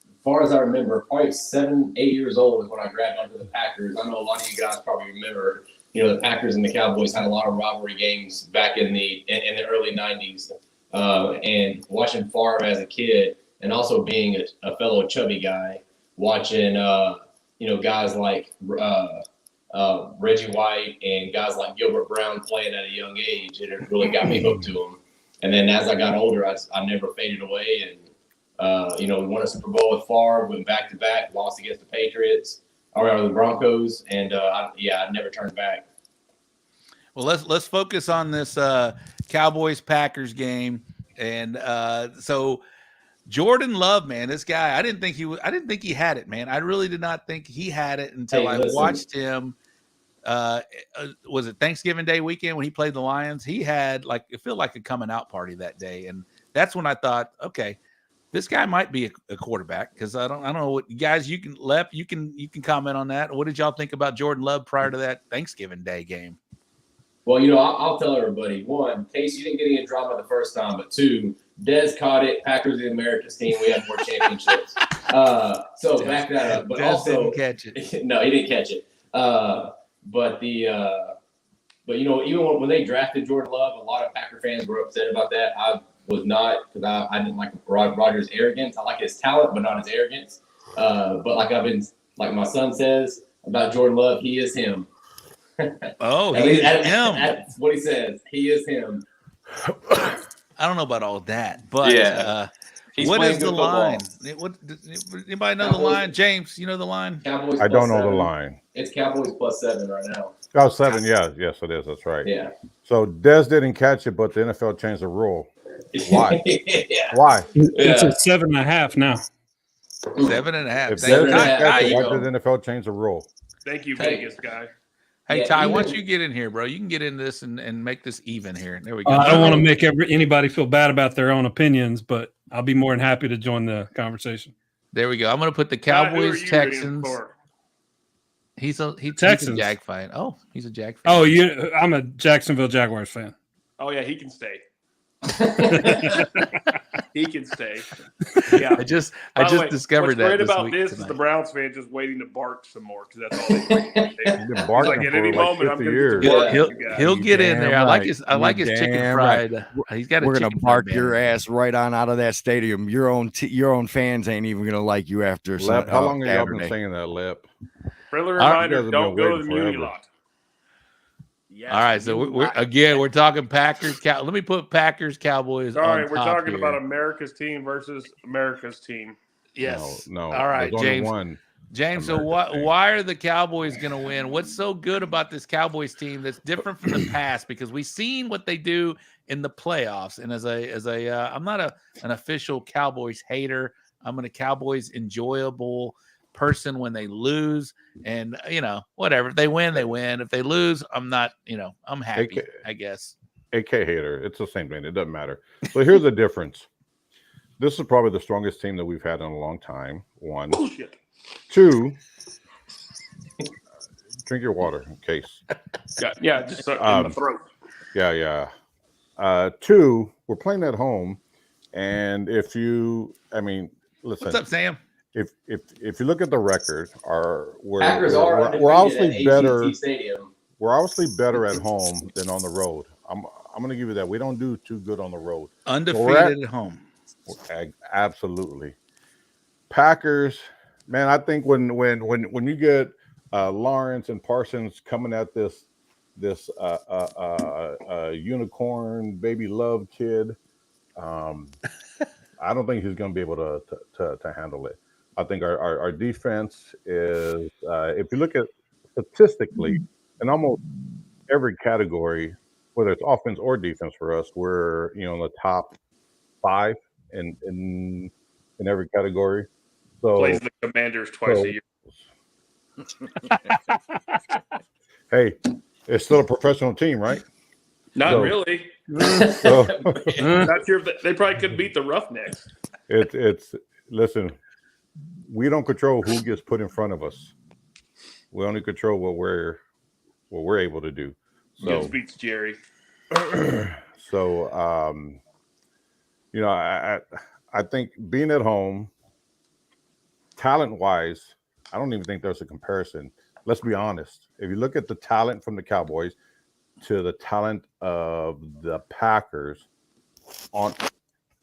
as far as I remember, probably 7-8 years old is when I grabbed onto the Packers. I know a lot of you guys probably remember, the Packers and the Cowboys had a lot of rivalry games back in the early 90s. And watching Favre as a kid, and also being a fellow chubby guy, watching guys like Reggie White and guys like Gilbert Brown playing at a young age, and it really got me hooked to them. And then as I got older, I never faded away. And we won a Super Bowl with Favre, went back to back, lost against the Patriots or the Broncos, and I never turned back. Well, let's focus on this Cowboys-Packers game. And so Jordan Love, man, this guy, I didn't think he had it, man. I really did not think he had it until I watched him. Was it Thanksgiving Day weekend when he played the Lions? He had it felt like a coming out party that day. And that's when I thought, okay, this guy might be a quarterback, because I don't know what guys you can comment on that. What did y'all think about Jordan Love prior to that Thanksgiving Day game? Well, I'll tell everybody. One, Case, you didn't get any drama the first time, but two, Dez caught it. Packers are the America's team. We have more championships. So back that up. But Dez also didn't catch it. No, he didn't catch it. But even when they drafted Jordan Love, a lot of Packer fans were upset about that. I was not, because I didn't like Rodgers' arrogance. I like his talent, but not his arrogance. But like my son says about Jordan Love, he is him. Oh, he's him. That's what he says. He is him. I don't know about all that, but what is the line? Anybody know the line? James, you know the line? Cowboys. I don't know the line. It's Cowboys +7 right now. Oh, 7, yeah. Yes, it is. That's right. Yeah. So Dez didn't catch it, but the NFL changed the rule. Why? Yeah. Why? It's a 7.5 now. 7.5. If Dez didn't catch it, why did the NFL change the rule? Thank you, Vegas guy. Hey, Ty, once you get in here, bro, you can get into this and make this even here. There we go. I don't want to make anybody feel bad about their own opinions, but I'll be more than happy to join the conversation. There we go. I'm going to put the Who are Cowboys, you rooting Texans. for? He's a Texans. Jag fan. Oh, he's a Jag fan. Oh, I'm a Jacksonville Jaguars fan. Oh yeah, he can stay. He can stay. Yeah. I just what's discovered that. great about week this is tonight. the Browns fan just waiting to bark some more because that's all they do. He's been He's barking like, at for any like moment, 50 I'm going years. to bark. He'll get in there. I like his You're chicken damn fried. right. He's got a We're gonna chicken bark fried your banner. ass right on out of that stadium. Your own fans ain't even gonna like you after. Lep, how long have y'all been Saturday. saying that, Lep? Friendly You guys reminder: have don't been go to waiting the Muni forever. lot. Yes, All right, so we're talking Packers. Let me put Packers, Cowboys. Sorry, on we're top talking here. about America's team versus America's team. Yes. No. All right, There's only James. one. James, so America's team. why are the Cowboys going to win? What's so good about this Cowboys team that's different from the past? Because we've seen what they do in the playoffs. And I'm not an official Cowboys hater. I'm a Cowboys enjoyable person when they lose, and whatever. If they win, they win. If they lose, I'm not. I'm happy. I guess. AK hater. It's the same thing. It doesn't matter. So here's the difference. This is probably the strongest team that we've had in a long time. One. Bullshit. Two. Drink your water in case. Yeah, just in the throat. Yeah. Two, we're playing at home, and listen. What's up, Sam? If you look at the record, Packers are we're obviously undefeated at better. AT&T Stadium. We're obviously better at home than on the road. I'm going to give you that. We don't do too good on the road. Undefeated at home. Absolutely. Packers, man. I think when you get Lawrence and Parsons coming at this unicorn baby love kid, I don't think he's going to be able to handle it. I think our defense is, if you look at statistically, in almost every category, whether it's offense or defense for us, we're in the top 5 in every category. So Plays the Commanders twice a year. Hey, it's still a professional team, right? Not really. So, Not sure if they probably could beat the Roughnecks. it's listen. We don't control who gets put in front of us. We only control what we're able to do. So Gibbs beats Jerry. So I think being at home, talent-wise, I don't even think there's a comparison. Let's be honest. If you look at the talent from the Cowboys to the talent of the Packers,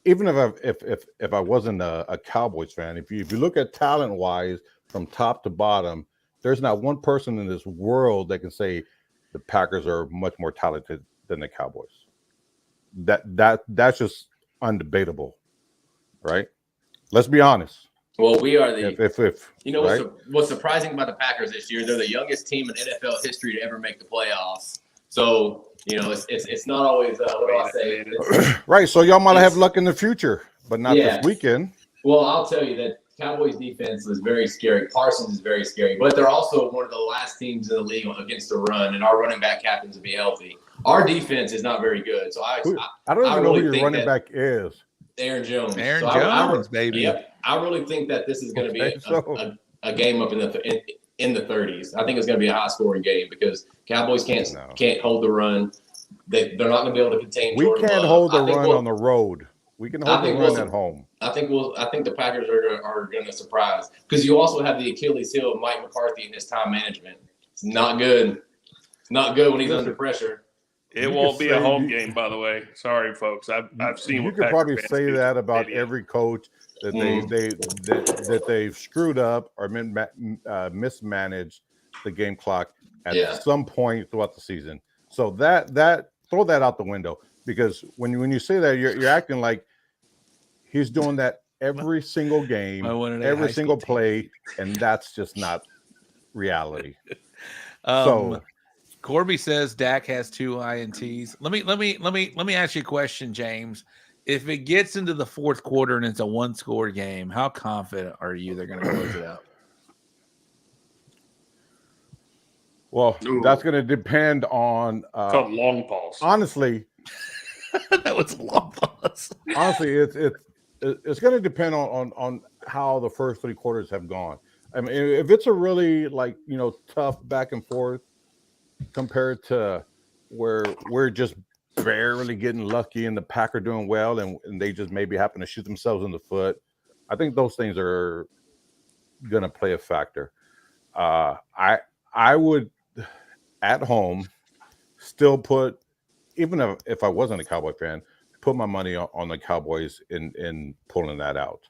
even if I wasn't a Cowboys fan, if you look at talent-wise from top to bottom, there's not one person in this world that can say the Packers are much more talented than the Cowboys. That's just undebatable, right? Let's be honest. Well, we are the. Right? What's surprising about the Packers this year? They're the youngest team in NFL history to ever make the playoffs. So it's not always what do I say? Right. So y'all might have luck in the future, but not this weekend. Well, I'll tell you that Cowboys defense was very scary. Parsons is very scary, but they're also one of the last teams in the league against the run, and our running back happens to be healthy. Our defense is not very good. So I don't even know who your running back is. Aaron Jones. Aaron Jones, baby. Yep. I really think that this is going to be a game up in the 30s. I think it's going to be a high scoring game because Cowboys can't hold the run. They're not going to be able to contain. We Jordan can't Love. hold the run on the road. We can hold the run at home. I think the Packers are going to surprise because you also have the Achilles heel of Mike McCarthy and his time management. It's not good. It's not good when he's under pressure. It won't be a home game, by the way. Sorry, folks. I've seen. You could probably say that about every coach that they've screwed up or mismanaged the game clock at some point throughout the season. So that throw that out the window because when you say that you're acting like he's doing that every single game, every single play, and that's just not reality. So. Corby says Dak has 2 INTs. Let me ask you a question, James. If it gets into the fourth quarter and it's a 1-score game, how confident are you they're going to close it out? Well, that's going to depend on called long pause. Honestly, that was a long pause. Honestly, it's going to depend on how the first 3 quarters have gone. I mean, if it's a really tough back and forth compared to where we're just barely getting lucky and the Pack are doing well and they just maybe happen to shoot themselves in the foot, I think those things are going to play a factor. I would at home still put, even if I wasn't a Cowboy fan, put my money on the Cowboys in pulling that out.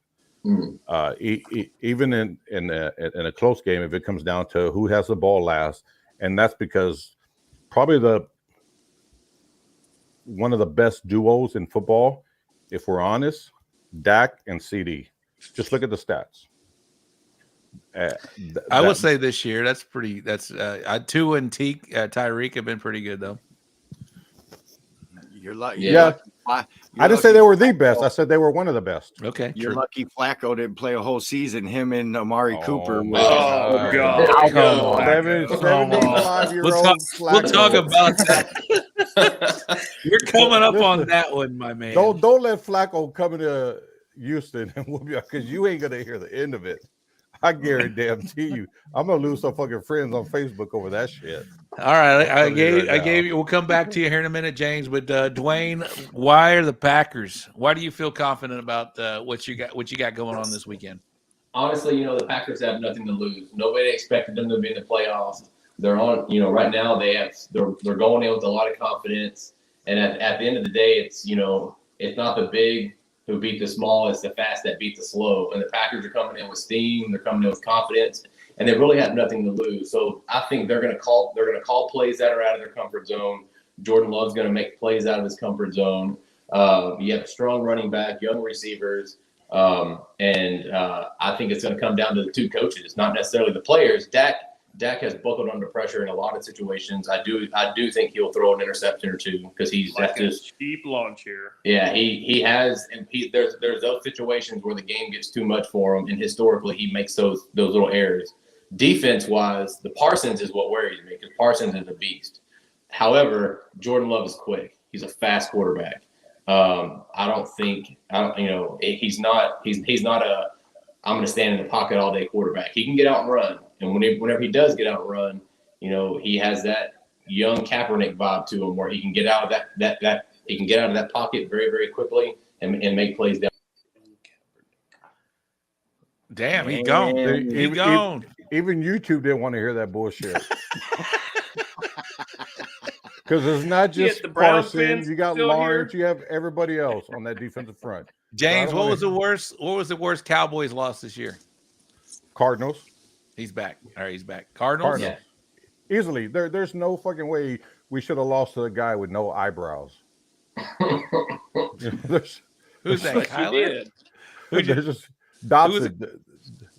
Even in a close game, if it comes down to who has the ball last, and that's because probably one of the best duos in football, if we're honest, Dak and CD. Just look at the stats. I would say this year Tua and Tyreek have been pretty good though. You're lucky. Yeah. I didn't say they were the best. I said they were one of the best. Okay. You're lucky Flacco didn't play a whole season. Him and Amari Cooper. Oh, God. Come on. 75-year-old We'll talk about that. You're coming up on that one, my man. Don't let Flacco come into Houston and whoop you, because you ain't gonna hear the end of it. I guarantee you, I'm gonna lose some fucking friends on Facebook over that shit. All right, I gave you. We'll come back to you here in a minute, James. But Dwayne, why are the Packers? Why do you feel confident about what you got going on this weekend? Honestly, the Packers have nothing to lose. Nobody expected them to be in the playoffs. They're on. Right now they're going in with a lot of confidence. And at the end of the day, it's not the big who beat the small, it's the fast that beat the slow. And the Packers are coming in with steam. They're coming in with confidence. And they really have nothing to lose. So I think they're going to call plays that are out of their comfort zone. Jordan Love's going to make plays out of his comfort zone. You have a strong running back, young receivers, and I think it's going to come down to the 2 coaches, not necessarily the players. Dak has buckled under pressure in a lot of situations. I do think he'll throw an interception or 2 because that's just cheap launch here. Yeah, he has, and there's those situations where the game gets too much for him, and historically he makes those little errors. Defense-wise, the Parsons is what worries me because Parsons is a beast. However, Jordan Love is quick. He's a fast quarterback. He's not a I'm going to stand in the pocket all day quarterback. He can get out and run, and whenever he does get out and run, he has that young Kaepernick vibe to him where he can get out of that pocket very, very quickly and make plays down. Damn, he's gone. He's gone. Even YouTube didn't want to hear that bullshit. Because it's not just Parsons. You got Lawrence. You have everybody else on that defensive front. James, what was the worst Cowboys loss this year? Cardinals. He's back. All right, he's back. Cardinals. Yeah. Easily. There's no fucking way we should have lost to a guy with no eyebrows. Who's that? Kyler? There's just Dotson.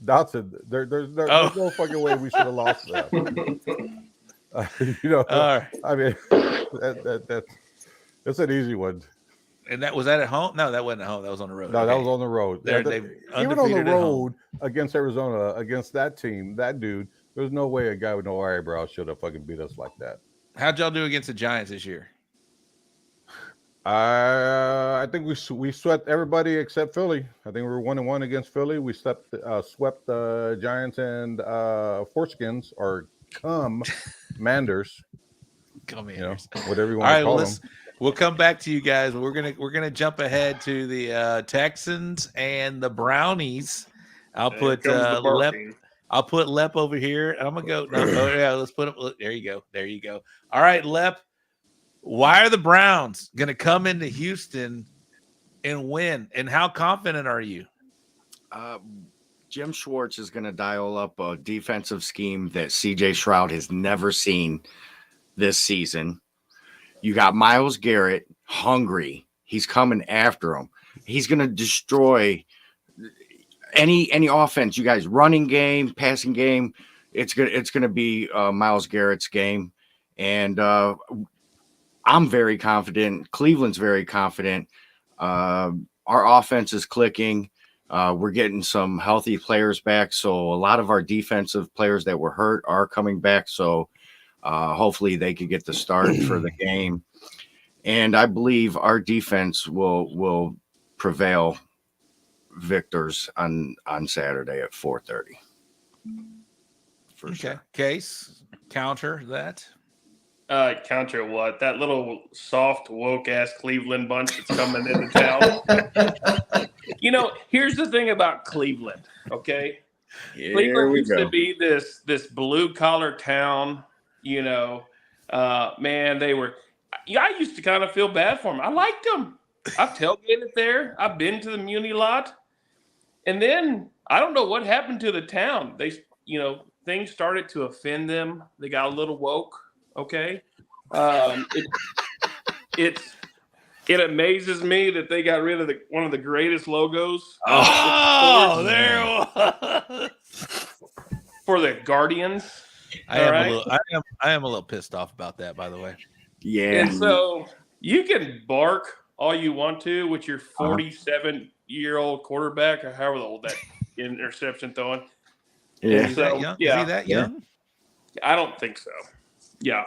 There's no fucking way we should have lost that. All right. I mean, that's an easy one. And was that at home? No, that wasn't at home. That was on the road. No, that was on the road. Even on the road against Arizona, against that team, that dude, there's no way a guy with no eyebrows should have fucking beat us like that. How'd y'all do against the Giants this year? I think we swept everybody except Philly. I think we were 1-1 against Philly. We swept the Giants and foreskins or Manders. Commanders. Whatever you want to call them. We'll come back to you guys. We're gonna jump ahead to the Texans and the Brownies. I'll put Lep over here. I'm gonna go. Let's put him. There you go. All right, Lep. Why are the Browns gonna come into Houston and win? And how confident are you? Jim Schwartz is going to dial up a defensive scheme that C.J. Stroud has never seen this season. You got Myles Garrett hungry. He's coming after him. He's going to destroy any offense. You guys, running game, passing game. It's going to be Myles Garrett's game, and I'm very confident. Cleveland's very confident. Our offense is clicking. We're getting some healthy players back. So a lot of our defensive players that were hurt are coming back. So hopefully they could get the start for the game. And I believe our defense will prevail victors on Saturday at 4:30. Okay. Sure. Case, counter that. Counter what? That little soft, woke-ass Cleveland bunch that's coming into town. Here's the thing about Cleveland, okay? Cleveland used to be this blue-collar town, man, they were – I used to kind of feel bad for them. I liked them. I've tailgated there. I've been to the Muni lot. And then I don't know what happened to the town. They, things started to offend them. They got a little woke. Okay. It amazes me that they got rid of one of the greatest logos. Oh, there it was. For the Guardians. I am a little pissed off about that, by the way. Yeah. And so you can bark all you want to with your 47-year-old quarterback or however old that interception throwing. Yeah. Is he that young? I don't think so. Yeah.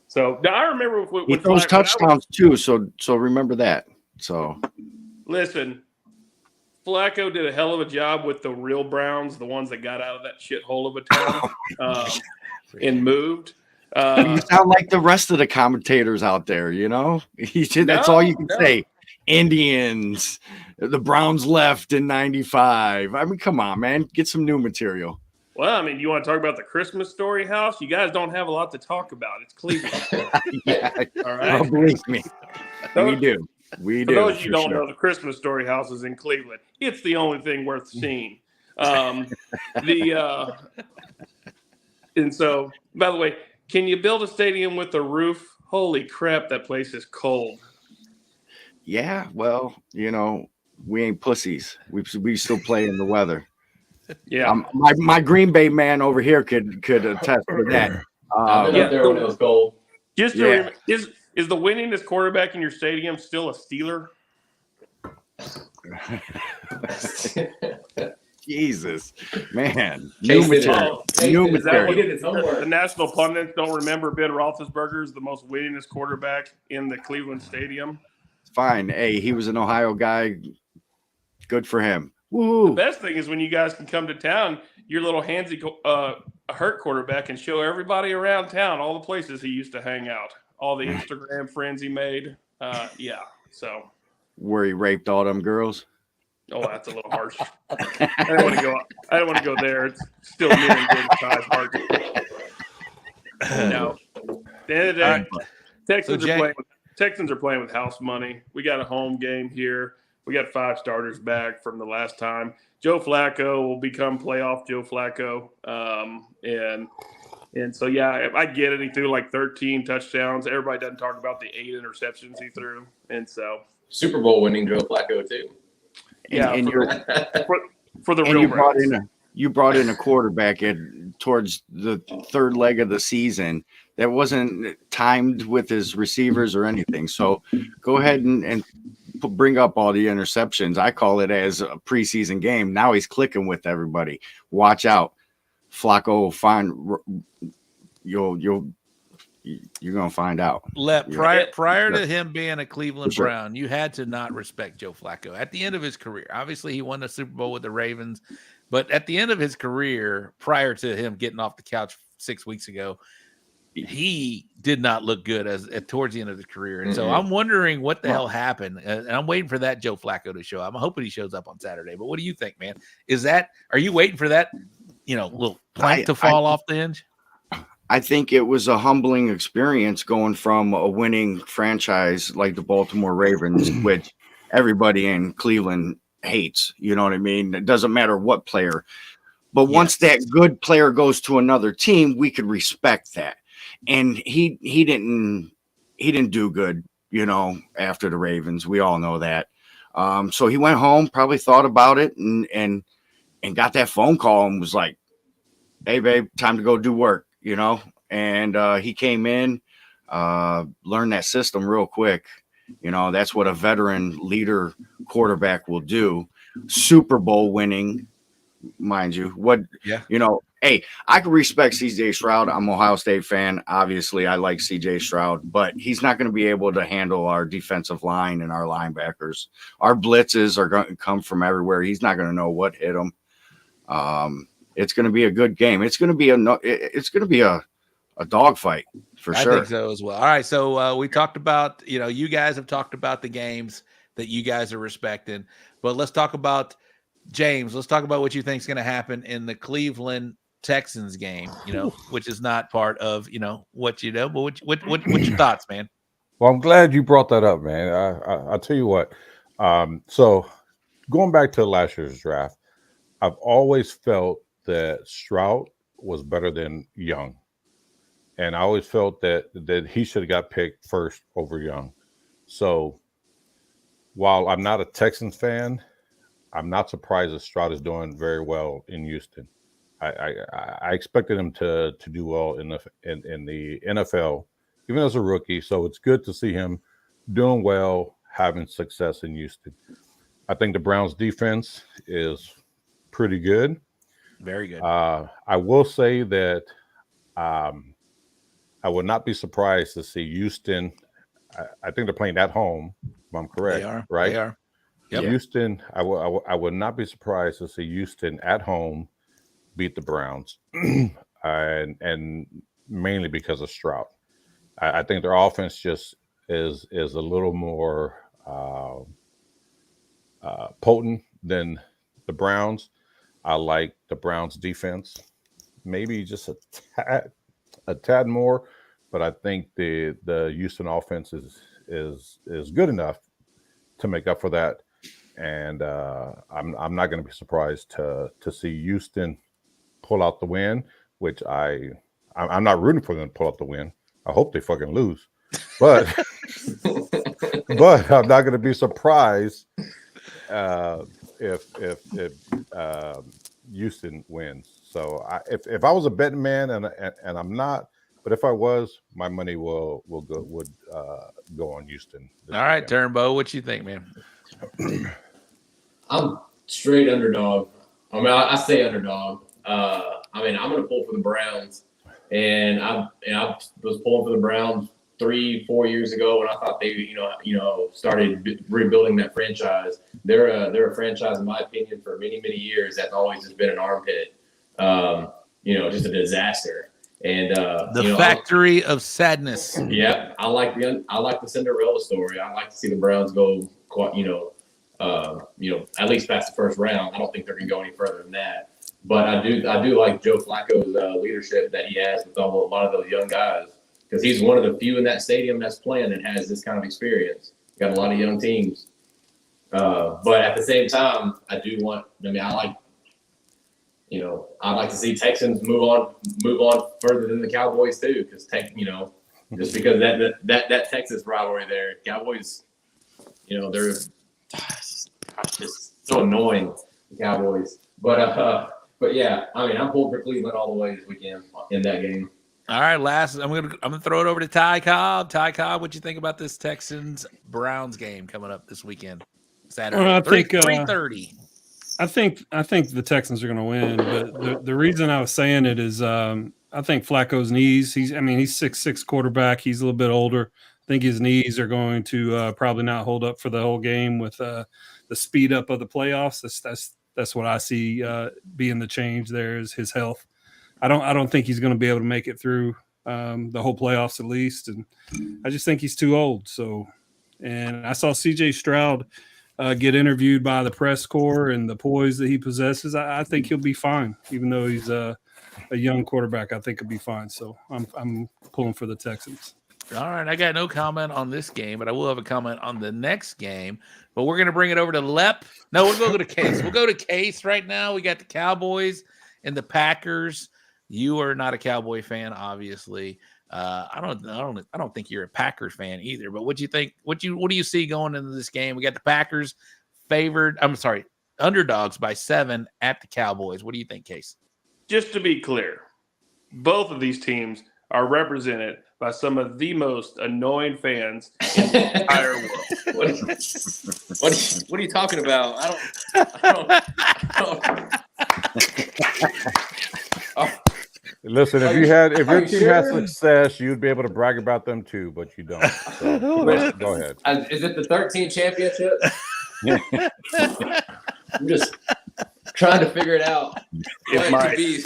So now I remember he throws touchdowns too. So remember that. So listen, Flacco did a hell of a job with the real Browns, the ones that got out of that shithole of a town and moved. You sound like the rest of the commentators out there. That's all you can say. Indians, the Browns left in '95. I mean, come on, man, get some new material. Well, I mean, you want to talk about the Christmas Story house? You guys don't have a lot to talk about. It's Cleveland. Yeah. All right. Oh, believe me. We do. For those of you who don't know, the Christmas Story house is in Cleveland. It's the only thing worth seeing. And so, by the way, can you build a stadium with a roof? Holy crap, that place is cold. Yeah, well, we ain't pussies. We still play in the weather. Yeah, my Green Bay man over here could attest to that. I've been up there when it was cold. Just to remember, is the winningest quarterback in your stadium still a Steeler? Jesus, man. New material. The national pundits don't remember Ben Roethlisberger is the most winningest quarterback in the Cleveland Stadium. Fine. Hey, he was an Ohio guy. Good for him. Woo. The best thing is when you guys can come to town, your little handsy hurt quarterback can show everybody around town all the places he used to hang out, all the Instagram friends he made. So where he raped all them girls. Oh, that's a little harsh. I don't want to go there. It's still near and dear to Ty's heart. No. At the end of the day, Texans are playing with house money. We got a home game here. We got 5 starters back from the last time. Joe Flacco will become playoff Joe Flacco. And so, yeah, I get it. He threw like 13 touchdowns. Everybody doesn't talk about the 8 interceptions he threw. And so Super Bowl winning Joe Flacco too. For the real Browns. You brought in a quarterback towards the 3rd leg of the season that wasn't timed with his receivers or anything. So go ahead and bring up all the interceptions. I call it as a preseason game. Now he's clicking with everybody. Watch out. Flacco will find you're gonna find out. Prior to him being a Cleveland Brown, you had to not respect Joe Flacco. At the end of his career, obviously he won the Super Bowl with the Ravens, but at the end of his career, prior to him getting off the couch 6 weeks ago, he did not look good towards the end of his career. And so I'm wondering what the hell happened. And I'm waiting for that Joe Flacco to show up. I'm hoping he shows up on Saturday. But what do you think, man? Are you waiting for that, little plank to fall off the hinge? I think it was a humbling experience going from a winning franchise like the Baltimore Ravens, which everybody in Cleveland hates. You know what I mean? It doesn't matter what player. But once that good player goes to another team, we could respect that. And he didn't do good, after the Ravens. We all know that. So he went home, probably thought about it, and got that phone call and was like, "Hey, babe, time to go do work." And he came in, learned that system real quick. That's what a veteran leader quarterback will do. Super Bowl winning, mind you. Hey, I can respect CJ Stroud. I'm an Ohio State fan. Obviously, I like CJ Stroud, but he's not going to be able to handle our defensive line and our linebackers. Our blitzes are going to come from everywhere. He's not going to know what hit him. It's going to be a good game. It's going to be a dogfight for sure. I think so as well. All right, so we talked about, you guys have talked about the games that you guys are respecting, but let's talk about James. Let's talk about what you think is going to happen in the Cleveland Texans game, which is not part of, what you know, but what's your thoughts, man? Well, I'm glad you brought that up, man. I'll tell you what. So going back to last year's draft, I've always felt that Stroud was better than Young. And I always felt that he should have got picked first over Young. So while I'm not a Texans fan, I'm not surprised that Stroud is doing very well in Houston. I expected him to do well in the NFL, even as a rookie. So it's good to see him doing well, having success in Houston. I think the Browns defense is pretty good. Very good. I will say that I would not be surprised to see Houston. I think they're playing at home, if I'm correct. They are. Right? They are. Yep. Houston, I would not be surprised to see Houston at home beat the Browns, and mainly because of Stroud. I think their offense just is a little more potent than the Browns. I like the Browns defense, maybe just a tad more, but I think the Houston offense is good enough to make up for that. And I'm not going to be surprised to see Houston pull out the win, which I'm not rooting for them to pull out the win. I hope they fucking lose, but but I'm not going to be surprised if Houston wins. So if I was a betting man, and I'm not, but if I was, my money would go on Houston. All right, Turnbow, what you think, man? I'm straight underdog. I mean, I say underdog. I mean, I'm going to pull for the Browns, and I was pulling for the Browns 3-4 years ago when I thought they, started rebuilding that franchise. They're a franchise, in my opinion, for many years that's always just been an armpit. Just a disaster. And the factory of sadness. Yeah, I like the Cinderella story. I like to see the Browns go quite, at least past the first round. I don't think they're going to go any further than that. But I do like Joe Flacco's leadership that he has with a lot of those young guys, because he's one of the few in that stadium that's playing that has this kind of experience. Got a lot of young teams. But at the same time, I'd like to see Texans move on further than the Cowboys too, because just because that Texas rivalry there, Cowboys, they're just so annoying, the Cowboys. But yeah, I mean, I'm pulling for Cleveland all the way this weekend in that game. All right, I'm gonna throw it over to Ty Cobb. Ty Cobb, what you think about this Texans Browns game coming up this weekend, Saturday? I think 3:30. I think the Texans are going to win, but the reason I was saying it is I think Flacco's knees. He's 6'6" quarterback. He's a little bit older. I think his knees are going to probably not hold up for the whole game with the speed up of the playoffs. That's what I see being the change there is his health. I don't think he's going to be able to make it through the whole playoffs at least, and I just think he's too old. So, and I saw CJ Stroud get interviewed by the press corps and the poise that he possesses. I think he'll be fine, even though he's a young quarterback. I think he'll be fine. So I'm pulling for the Texans. All right, I got no comment on this game, but I will have a comment on the next game. But we're going to bring it over to Lep. No, we'll go to Case. We'll go to Case right now. We got the Cowboys and the Packers. You are not a Cowboy fan, obviously. I don't think you're a Packers fan either. But what do you think? What do you see going into this game? We got the Packers underdogs by 7 at the Cowboys. What do you think, Case? Just to be clear, both of these teams are represented by some of the most annoying fans in the entire world. What are you talking about? I don't. Listen, if your team has success, you'd be able to brag about them too, but you don't. So, go ahead. Is it the 13th championship? I'm just trying to figure it out.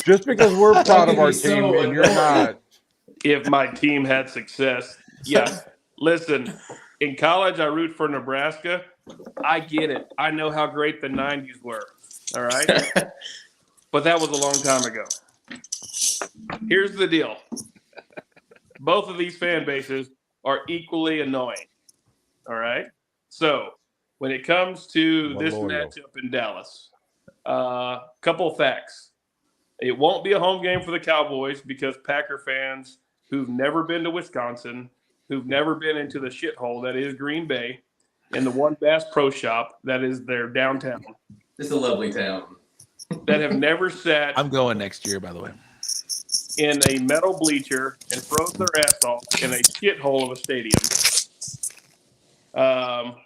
Just because we're proud of our team and you're not. If my team had success, yeah. Listen, in college, I root for Nebraska. I get it. I know how great the 90s were. All right. But that was a long time ago. Here's the deal. Both of these fan bases are equally annoying. All right. So when it comes to this matchup in Dallas, couple of facts. It won't be a home game for the Cowboys because Packer fans who've never been to Wisconsin, who've never been into the shithole that is Green Bay, and the One Bass Pro Shop that is their downtown. It's a lovely town. That have never sat. I'm going next year, by the way. In a metal bleacher and froze their ass off in a shithole of a stadium.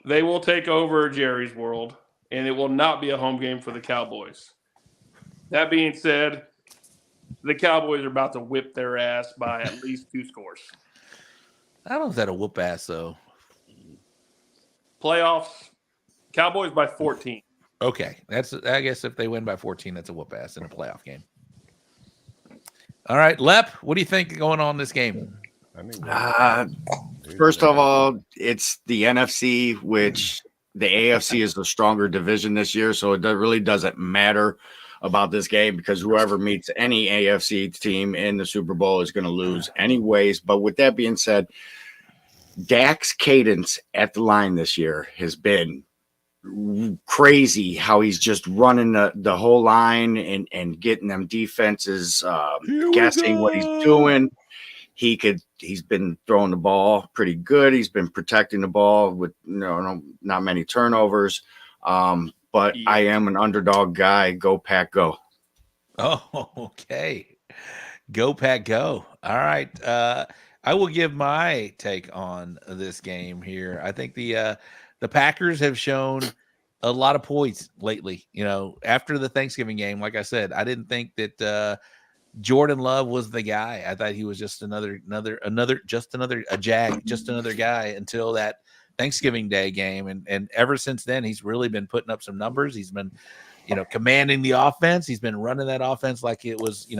They will take over Jerry's World, and it will not be a home game for the Cowboys. That being said, the Cowboys are about to whip their ass by at least 2 scores. I don't know if that'll whoop ass, though. Playoffs, Cowboys by 14. Okay. I guess if they win by 14, that's a whoop ass in a playoff game. All right, Lep, what do you think going on in this game? First of all, it's the NFC, which the AFC is the stronger division this year, so it really doesn't matter about this game because whoever meets any AFC team in the Super Bowl is going to lose anyways. But with that being said, Dak's cadence at the line this year has been crazy, how he's just running the whole line and getting them defenses guessing what he's doing. He's been throwing the ball pretty good. He's been protecting the ball with not many turnovers. But I am an underdog guy. Go Pack, go. Oh, okay. Go Pack, go. All right. I will give my take on this game here. I think the Packers have shown a lot of poise lately. After the Thanksgiving game, like I said, I didn't think that Jordan Love was the guy. I thought he was just another guy until that Thanksgiving Day game. And ever since then, he's really been putting up some numbers. He's been, commanding the offense. He's been running that offense like it was,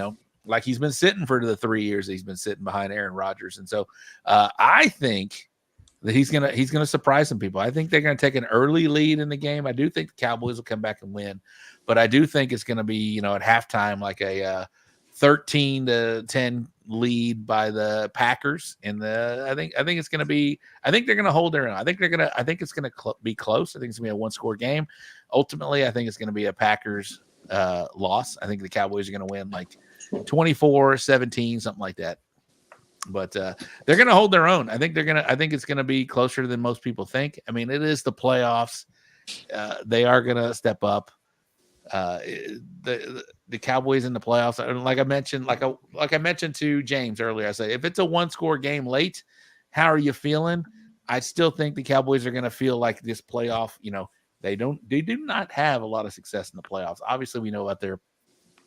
like he's been sitting for the 3 years that he's been sitting behind Aaron Rodgers. And so I think that he's gonna surprise some people. I think they're gonna take an early lead in the game. I do think the Cowboys will come back and win, but I do think it's gonna be, at halftime, like a 13-10 lead by the Packers. And I think it's gonna be. I think they're gonna hold their own. I think it's gonna be close. I think it's gonna be a 1-score game. Ultimately, I think it's gonna be a Packers loss. I think the Cowboys are gonna win like 24-17, something like that. But they're going to hold their own. I think it's going to be closer than most people think. I mean, it is the playoffs. They are going to step up. The Cowboys in the playoffs, like I mentioned to James earlier, I say if it's a 1-score game late, how are you feeling? I still think the Cowboys are going to feel like this playoff. They do not have a lot of success in the playoffs. Obviously, we know about their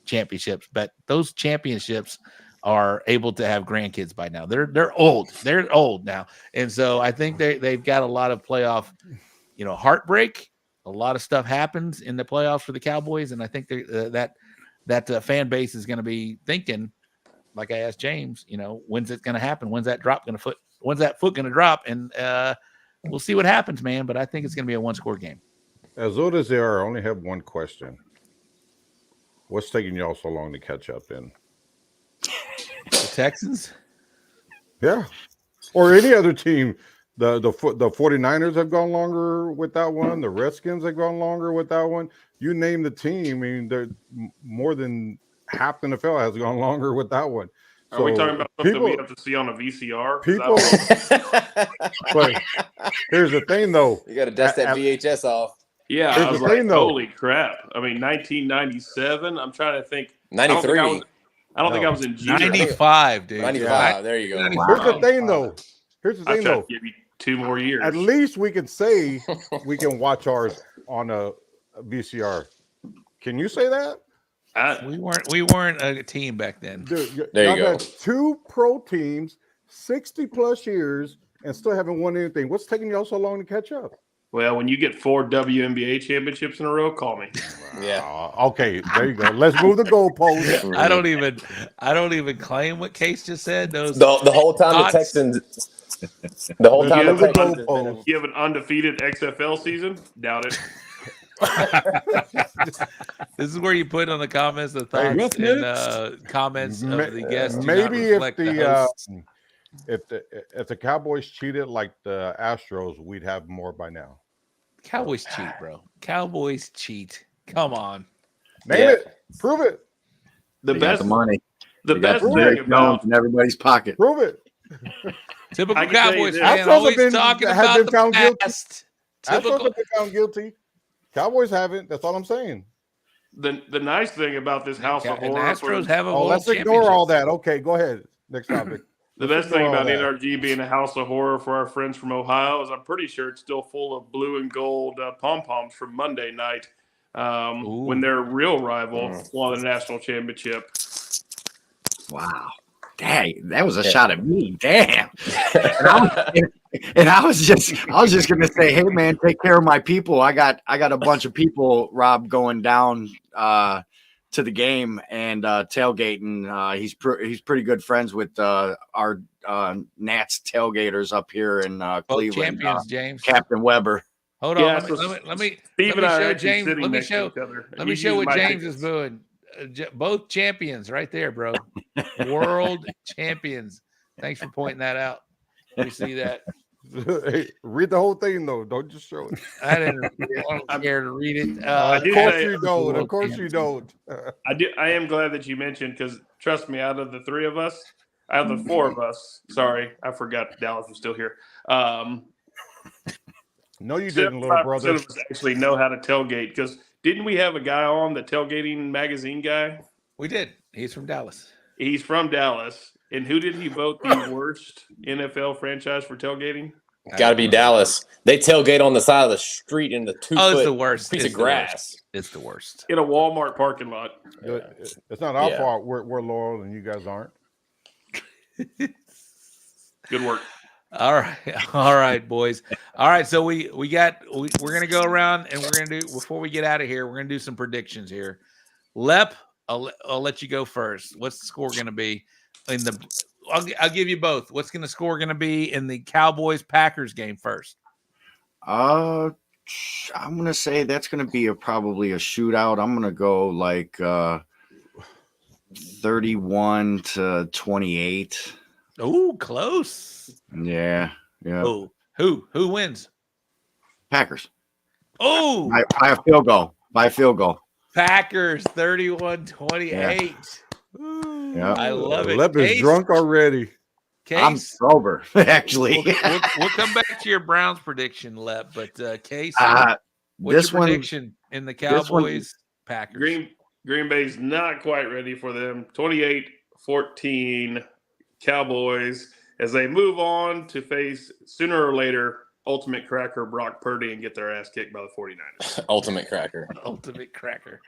championships, but those championships are able to have grandkids by now. They're old. They're old now. And so I think they've got a lot of playoff, heartbreak. A lot of stuff happens in the playoffs for the Cowboys. And I think that fan base is going to be thinking, like I asked James, when's it going to happen? When's that foot going to drop? And we'll see what happens, man. But I think it's going to be a 1-score game. As old as they are, I only have one question. What's taking y'all so long to catch up in? The Texans? Yeah. Or any other team. The 49ers have gone longer with that one. The Redskins have gone longer with that one. You name the team. I mean, they're more than half the NFL has gone longer with that one. Are we talking about something we have to see on a VCR? But here's the thing, though. You got to dust that VHS off. Yeah, I was like, holy crap. I mean, 1997. I'm trying to think. 93. I don't think I was in junior. 95, dude. 95. There you go. Here's the thing, though. I tried to give you 2 more years. At least we can say we can watch ours on a VCR. Can you say that? We weren't a team back then. Dude, There you y'all go. got 2 pro teams, 60+ years, and still haven't won anything. What's taking y'all so long to catch up? Well, when you get 4 WNBA championships in a row, call me. Yeah. Okay, there you go. Let's move the goalposts. I don't even claim what Case just said. Those The whole time thoughts. the Texans. The whole time Let's the move the Texans. goalposts. You have an undefeated XFL season? Doubt it. This is where you put on the comments the thoughts and comments of the guests. Do Maybe not if reflect the hosts. if the Cowboys cheated like the Astros, we'd have more by now. Cowboys cheat, bro. Cowboys cheat. Come on. Name it. Prove it. The They got best the money. The They got best the thing Derrick Jones about in everybody's pocket. Prove it. Typical I can tell you Cowboys this. fan, Astros always have been- talking have about been the found guilty. past. Astros Typical. have been found guilty. Cowboys haven't. That's all I'm saying. the nice thing about this house of And the horror. Astros have a Oh, let's ignore all that. Okay, go ahead. Next topic. The Let's best thing ignore all about that. NRG being a house of horror for our friends from Ohio is I'm pretty sure it's still full of blue and gold pom-poms from Monday night when their real rival won the national championship. Wow. Dang, that was a shot at me. Damn. And I was just gonna say, hey man, take care of my people. I got a bunch of people, Rob, going down to the game and tailgating. He's pretty good friends with our Nats tailgaters up here in Cleveland. Champions, James. Captain Weber. Hold Yeah, on. so Let me Steve and I are show actually James. sitting Let me next to show. each other. Let me You show use what my James tickets. is doing. Both champions, right there, bro. World champions. Thanks for pointing that out. We see that. Hey, read the whole thing though. Don't just show it. I didn't. I'm scared to read it. Of course you don't. Of course you don't. I am glad that you mentioned because trust me, out of the three of us, out of the four of us, sorry, I forgot Dallas was still here. No, you didn't, little brother. Of us actually know how to tailgate because didn't we have a guy on the tailgating magazine guy? We did. He's from Dallas. He's from Dallas. And who did he vote the worst NFL franchise for tailgating? Got to be Dallas. They tailgate on the side of the street in the 2 Oh, it's foot the worst. piece It's of the grass. worst. It's the worst. In a Walmart parking lot. It's not our Yeah. fault. We're loyal and you guys aren't. Good work. All right, boys. All right, so we're gonna go around and we're gonna do before we get out of here. We're gonna do some predictions here. Lep, I'll let you go first. What's the score gonna be in the? I'll give you both. What's the score gonna be in the Cowboys Packers game first? I'm gonna say that's gonna be probably a shootout. I'm gonna go like 31-28. Oh, close. Yeah. Oh, who wins? Packers. Oh, By a field goal. Packers 31-28. Yeah. I love it. Lep is Case? drunk already. I'm Case? sober, actually. We'll come back to your Browns prediction, Lep. But Case, what's this your one- prediction in the this one- Cowboys Packers? Green Bay's not quite ready for them. 28-14 Cowboys as they move on to face sooner or later Ultimate Cracker Brock Purdy and get their ass kicked by the 49ers. Ultimate cracker. Ultimate cracker.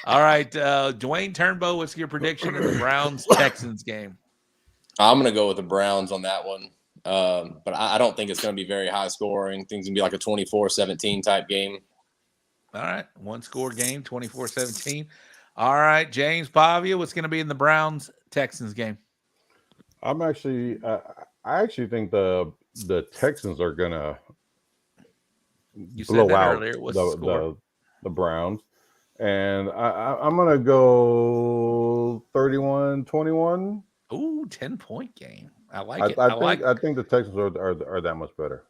All right, Dwayne Turnbow, what's your prediction in the Browns Texans game? I'm going to go with the Browns on that one. But I don't think it's going to be very high scoring. Things going to be like a 24-17 type game. All right, one score game, 24-17. All right, James Pavia, what's going to be in the Browns Texans game? I'm actually, I actually think the Texans are gonna You said blow that out earlier. What's the score? the Browns, and I'm gonna go 31-21. Ooh, 10-point game. I like it. I think the Texans are that much better.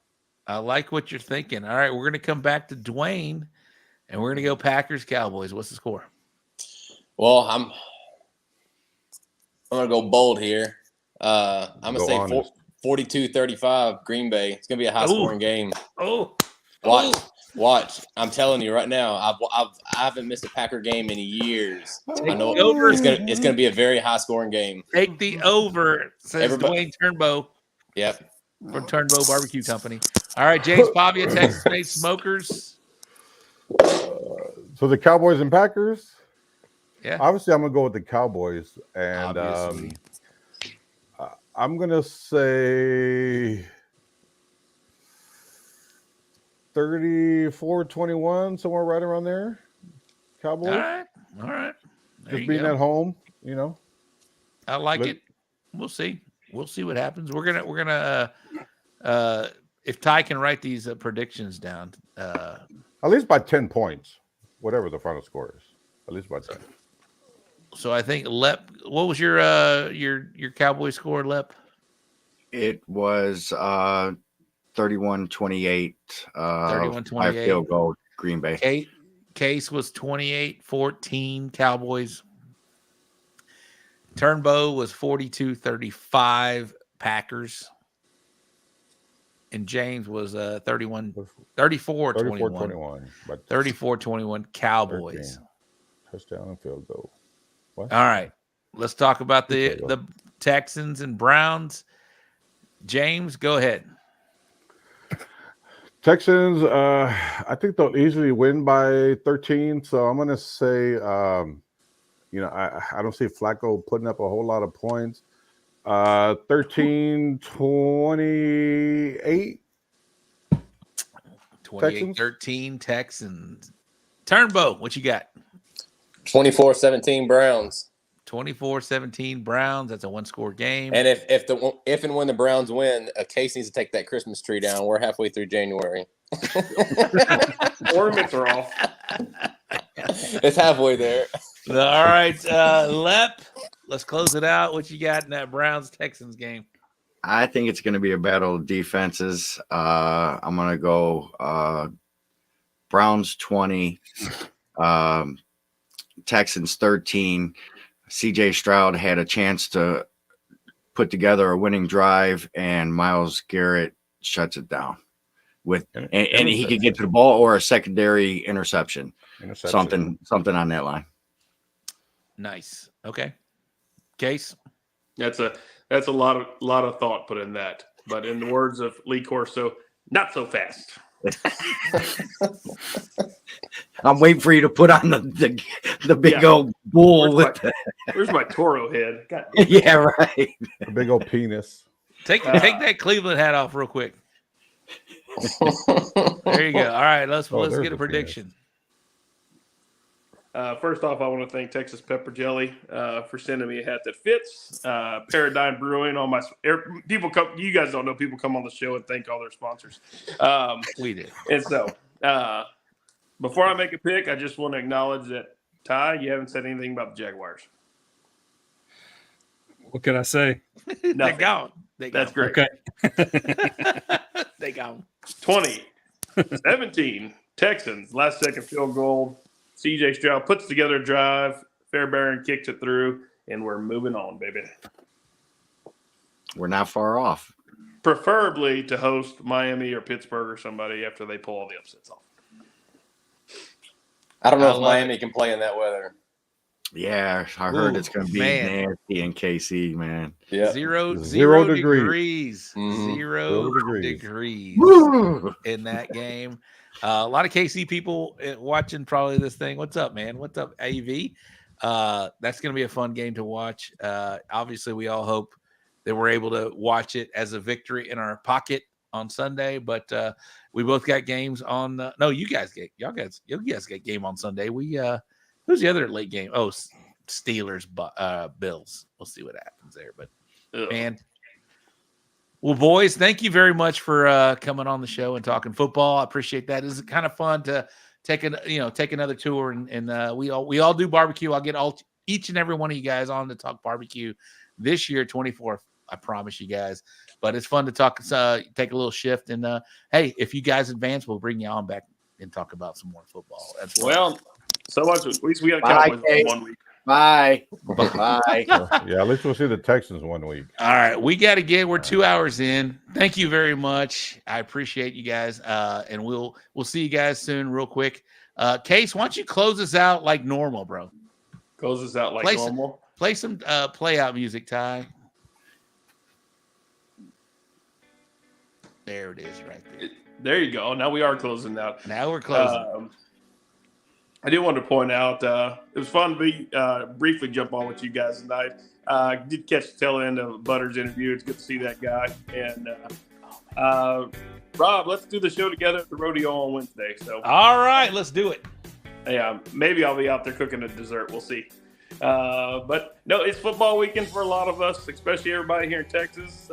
I like what you're thinking. All right, we're going to come back to Dwayne, and we're going to go Packers Cowboys. What's the score? Well, I'm going to go bold here. I'm going to say 42-35 Green Bay. It's going to be a high-scoring game. Oh, Watch. I'm telling you right now, I haven't missed a Packer game in years. I know over. it's going to be a very high-scoring game. Take the over, says Dwayne Turnbow. Yep. From Turnbow Barbecue Company. All right, James Pavia, Texas-based Smokers. So the Cowboys and Packers. Yeah. Obviously, I'm gonna go with the Cowboys, and I'm gonna say 34-21, somewhere right around there. Cowboys. All right. There Just you being go. at home, you know. I like it. We'll see. We'll see what happens. We're gonna if Ty can write these predictions down. At least by 10 points, whatever the final score is. At least by 10. So I think Lep. What was your Cowboy score, Lep? It was 31-28. 31-28. Field goal, Green Bay. Case was 28-14 Cowboys. Turnbow was 42-35 Packers. And James was 34-21. 34-21 Cowboys. 13. Touchdown and field goal. What? All right. Let's talk about the Texans and Browns. James, go ahead. Texans, I think they'll easily win by 13. So I'm going to say, I don't see Flacco putting up a whole lot of points. 13-28. 28-13 Texans. Turnbow, what you got? 24-17 Browns. 24-17 Browns. That's a one-score game. And if and when the Browns win, Case needs to take that Christmas tree down. We're halfway through January. Ornaments are off. It's halfway there. All right, Lep, let's close it out. What you got in that Browns-Texans game? I think it's going to be a battle of defenses. I'm going to go Browns 20, Texans 13. CJ Stroud had a chance to put together a winning drive, and Myles Garrett shuts it down with, and he could get to the ball or a secondary interception. Something on that line. Nice. Okay. Case. That's a lot of thought put in that. But in the words of Lee Corso, not so fast. I'm waiting for you to put on the big old bull. Where's my Toro head? God. Yeah, right. A big old penis. Take that Cleveland hat off real quick. There you go. All right, let's get a prediction. First off, I want to thank Texas Pepper Jelly for sending me a hat that fits. Paradigm Brewing, all my people come. You guys don't know, people come on the show and thank all their sponsors. We did, and so before I make a pick, I just want to acknowledge that Ty, you haven't said anything about the Jaguars. What could I say? They're gone. That's great. Okay. They gone. 20-17 Texans, last second field goal. CJ Stroud puts together a drive. Fairbairn kicks it through, and we're moving on, baby. We're not far off. Preferably to host Miami or Pittsburgh or somebody after they pull all the upsets off. I don't know if Miami can play in that weather. Yeah, I heard it's going to be nasty in KC, man. Yeah, zero degrees. Mm-hmm. 0 degrees in that game. A lot of KC people watching probably this thing. What's up, man? What's up, AV? That's going to be a fun game to watch. Obviously, we all hope that we're able to watch it as a victory in our pocket on Sunday. But we both got games on. No, you guys get game on Sunday. Who's the other late game? Oh, Steelers, Bills. We'll see what happens there. But man. Well, boys, thank you very much for coming on the show and talking football. I appreciate that. It's kind of fun to take another tour, and we all do barbecue. I'll get each and every one of you guys on to talk barbecue this year, 24th. I promise you guys. But it's fun to talk. Take a little shift, and hey, if you guys advance, we'll bring you on back and talk about some more football. That's well. So much. At least we got a Cowboys in 1 week. Bye. Yeah, at least we'll see the Texans 1 week. All right, we got to get. We're 2 hours in. Thank you very much. I appreciate you guys, and we'll see you guys soon. Real quick, Case, why don't you close us out like normal, bro? Close us out like normal. Play some play out music, Ty. There it is, right there. There you go. Now we are closing out. Now we're closing. I do want to point out it was fun to briefly jump on with you guys tonight. Did catch the tail end of Butter's interview. It's good to see that guy. And Rob, let's do the show together at the rodeo on Wednesday. So, all right, let's do it. Yeah, maybe I'll be out there cooking a dessert. We'll see. But no, it's football weekend for a lot of us, especially everybody here in Texas.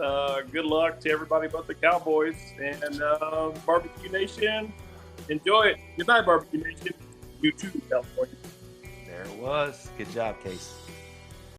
Good luck to everybody but the Cowboys and Barbecue Nation. Enjoy it. Good night, Barbecue Nation. You too, California. There it was. Good job, Case.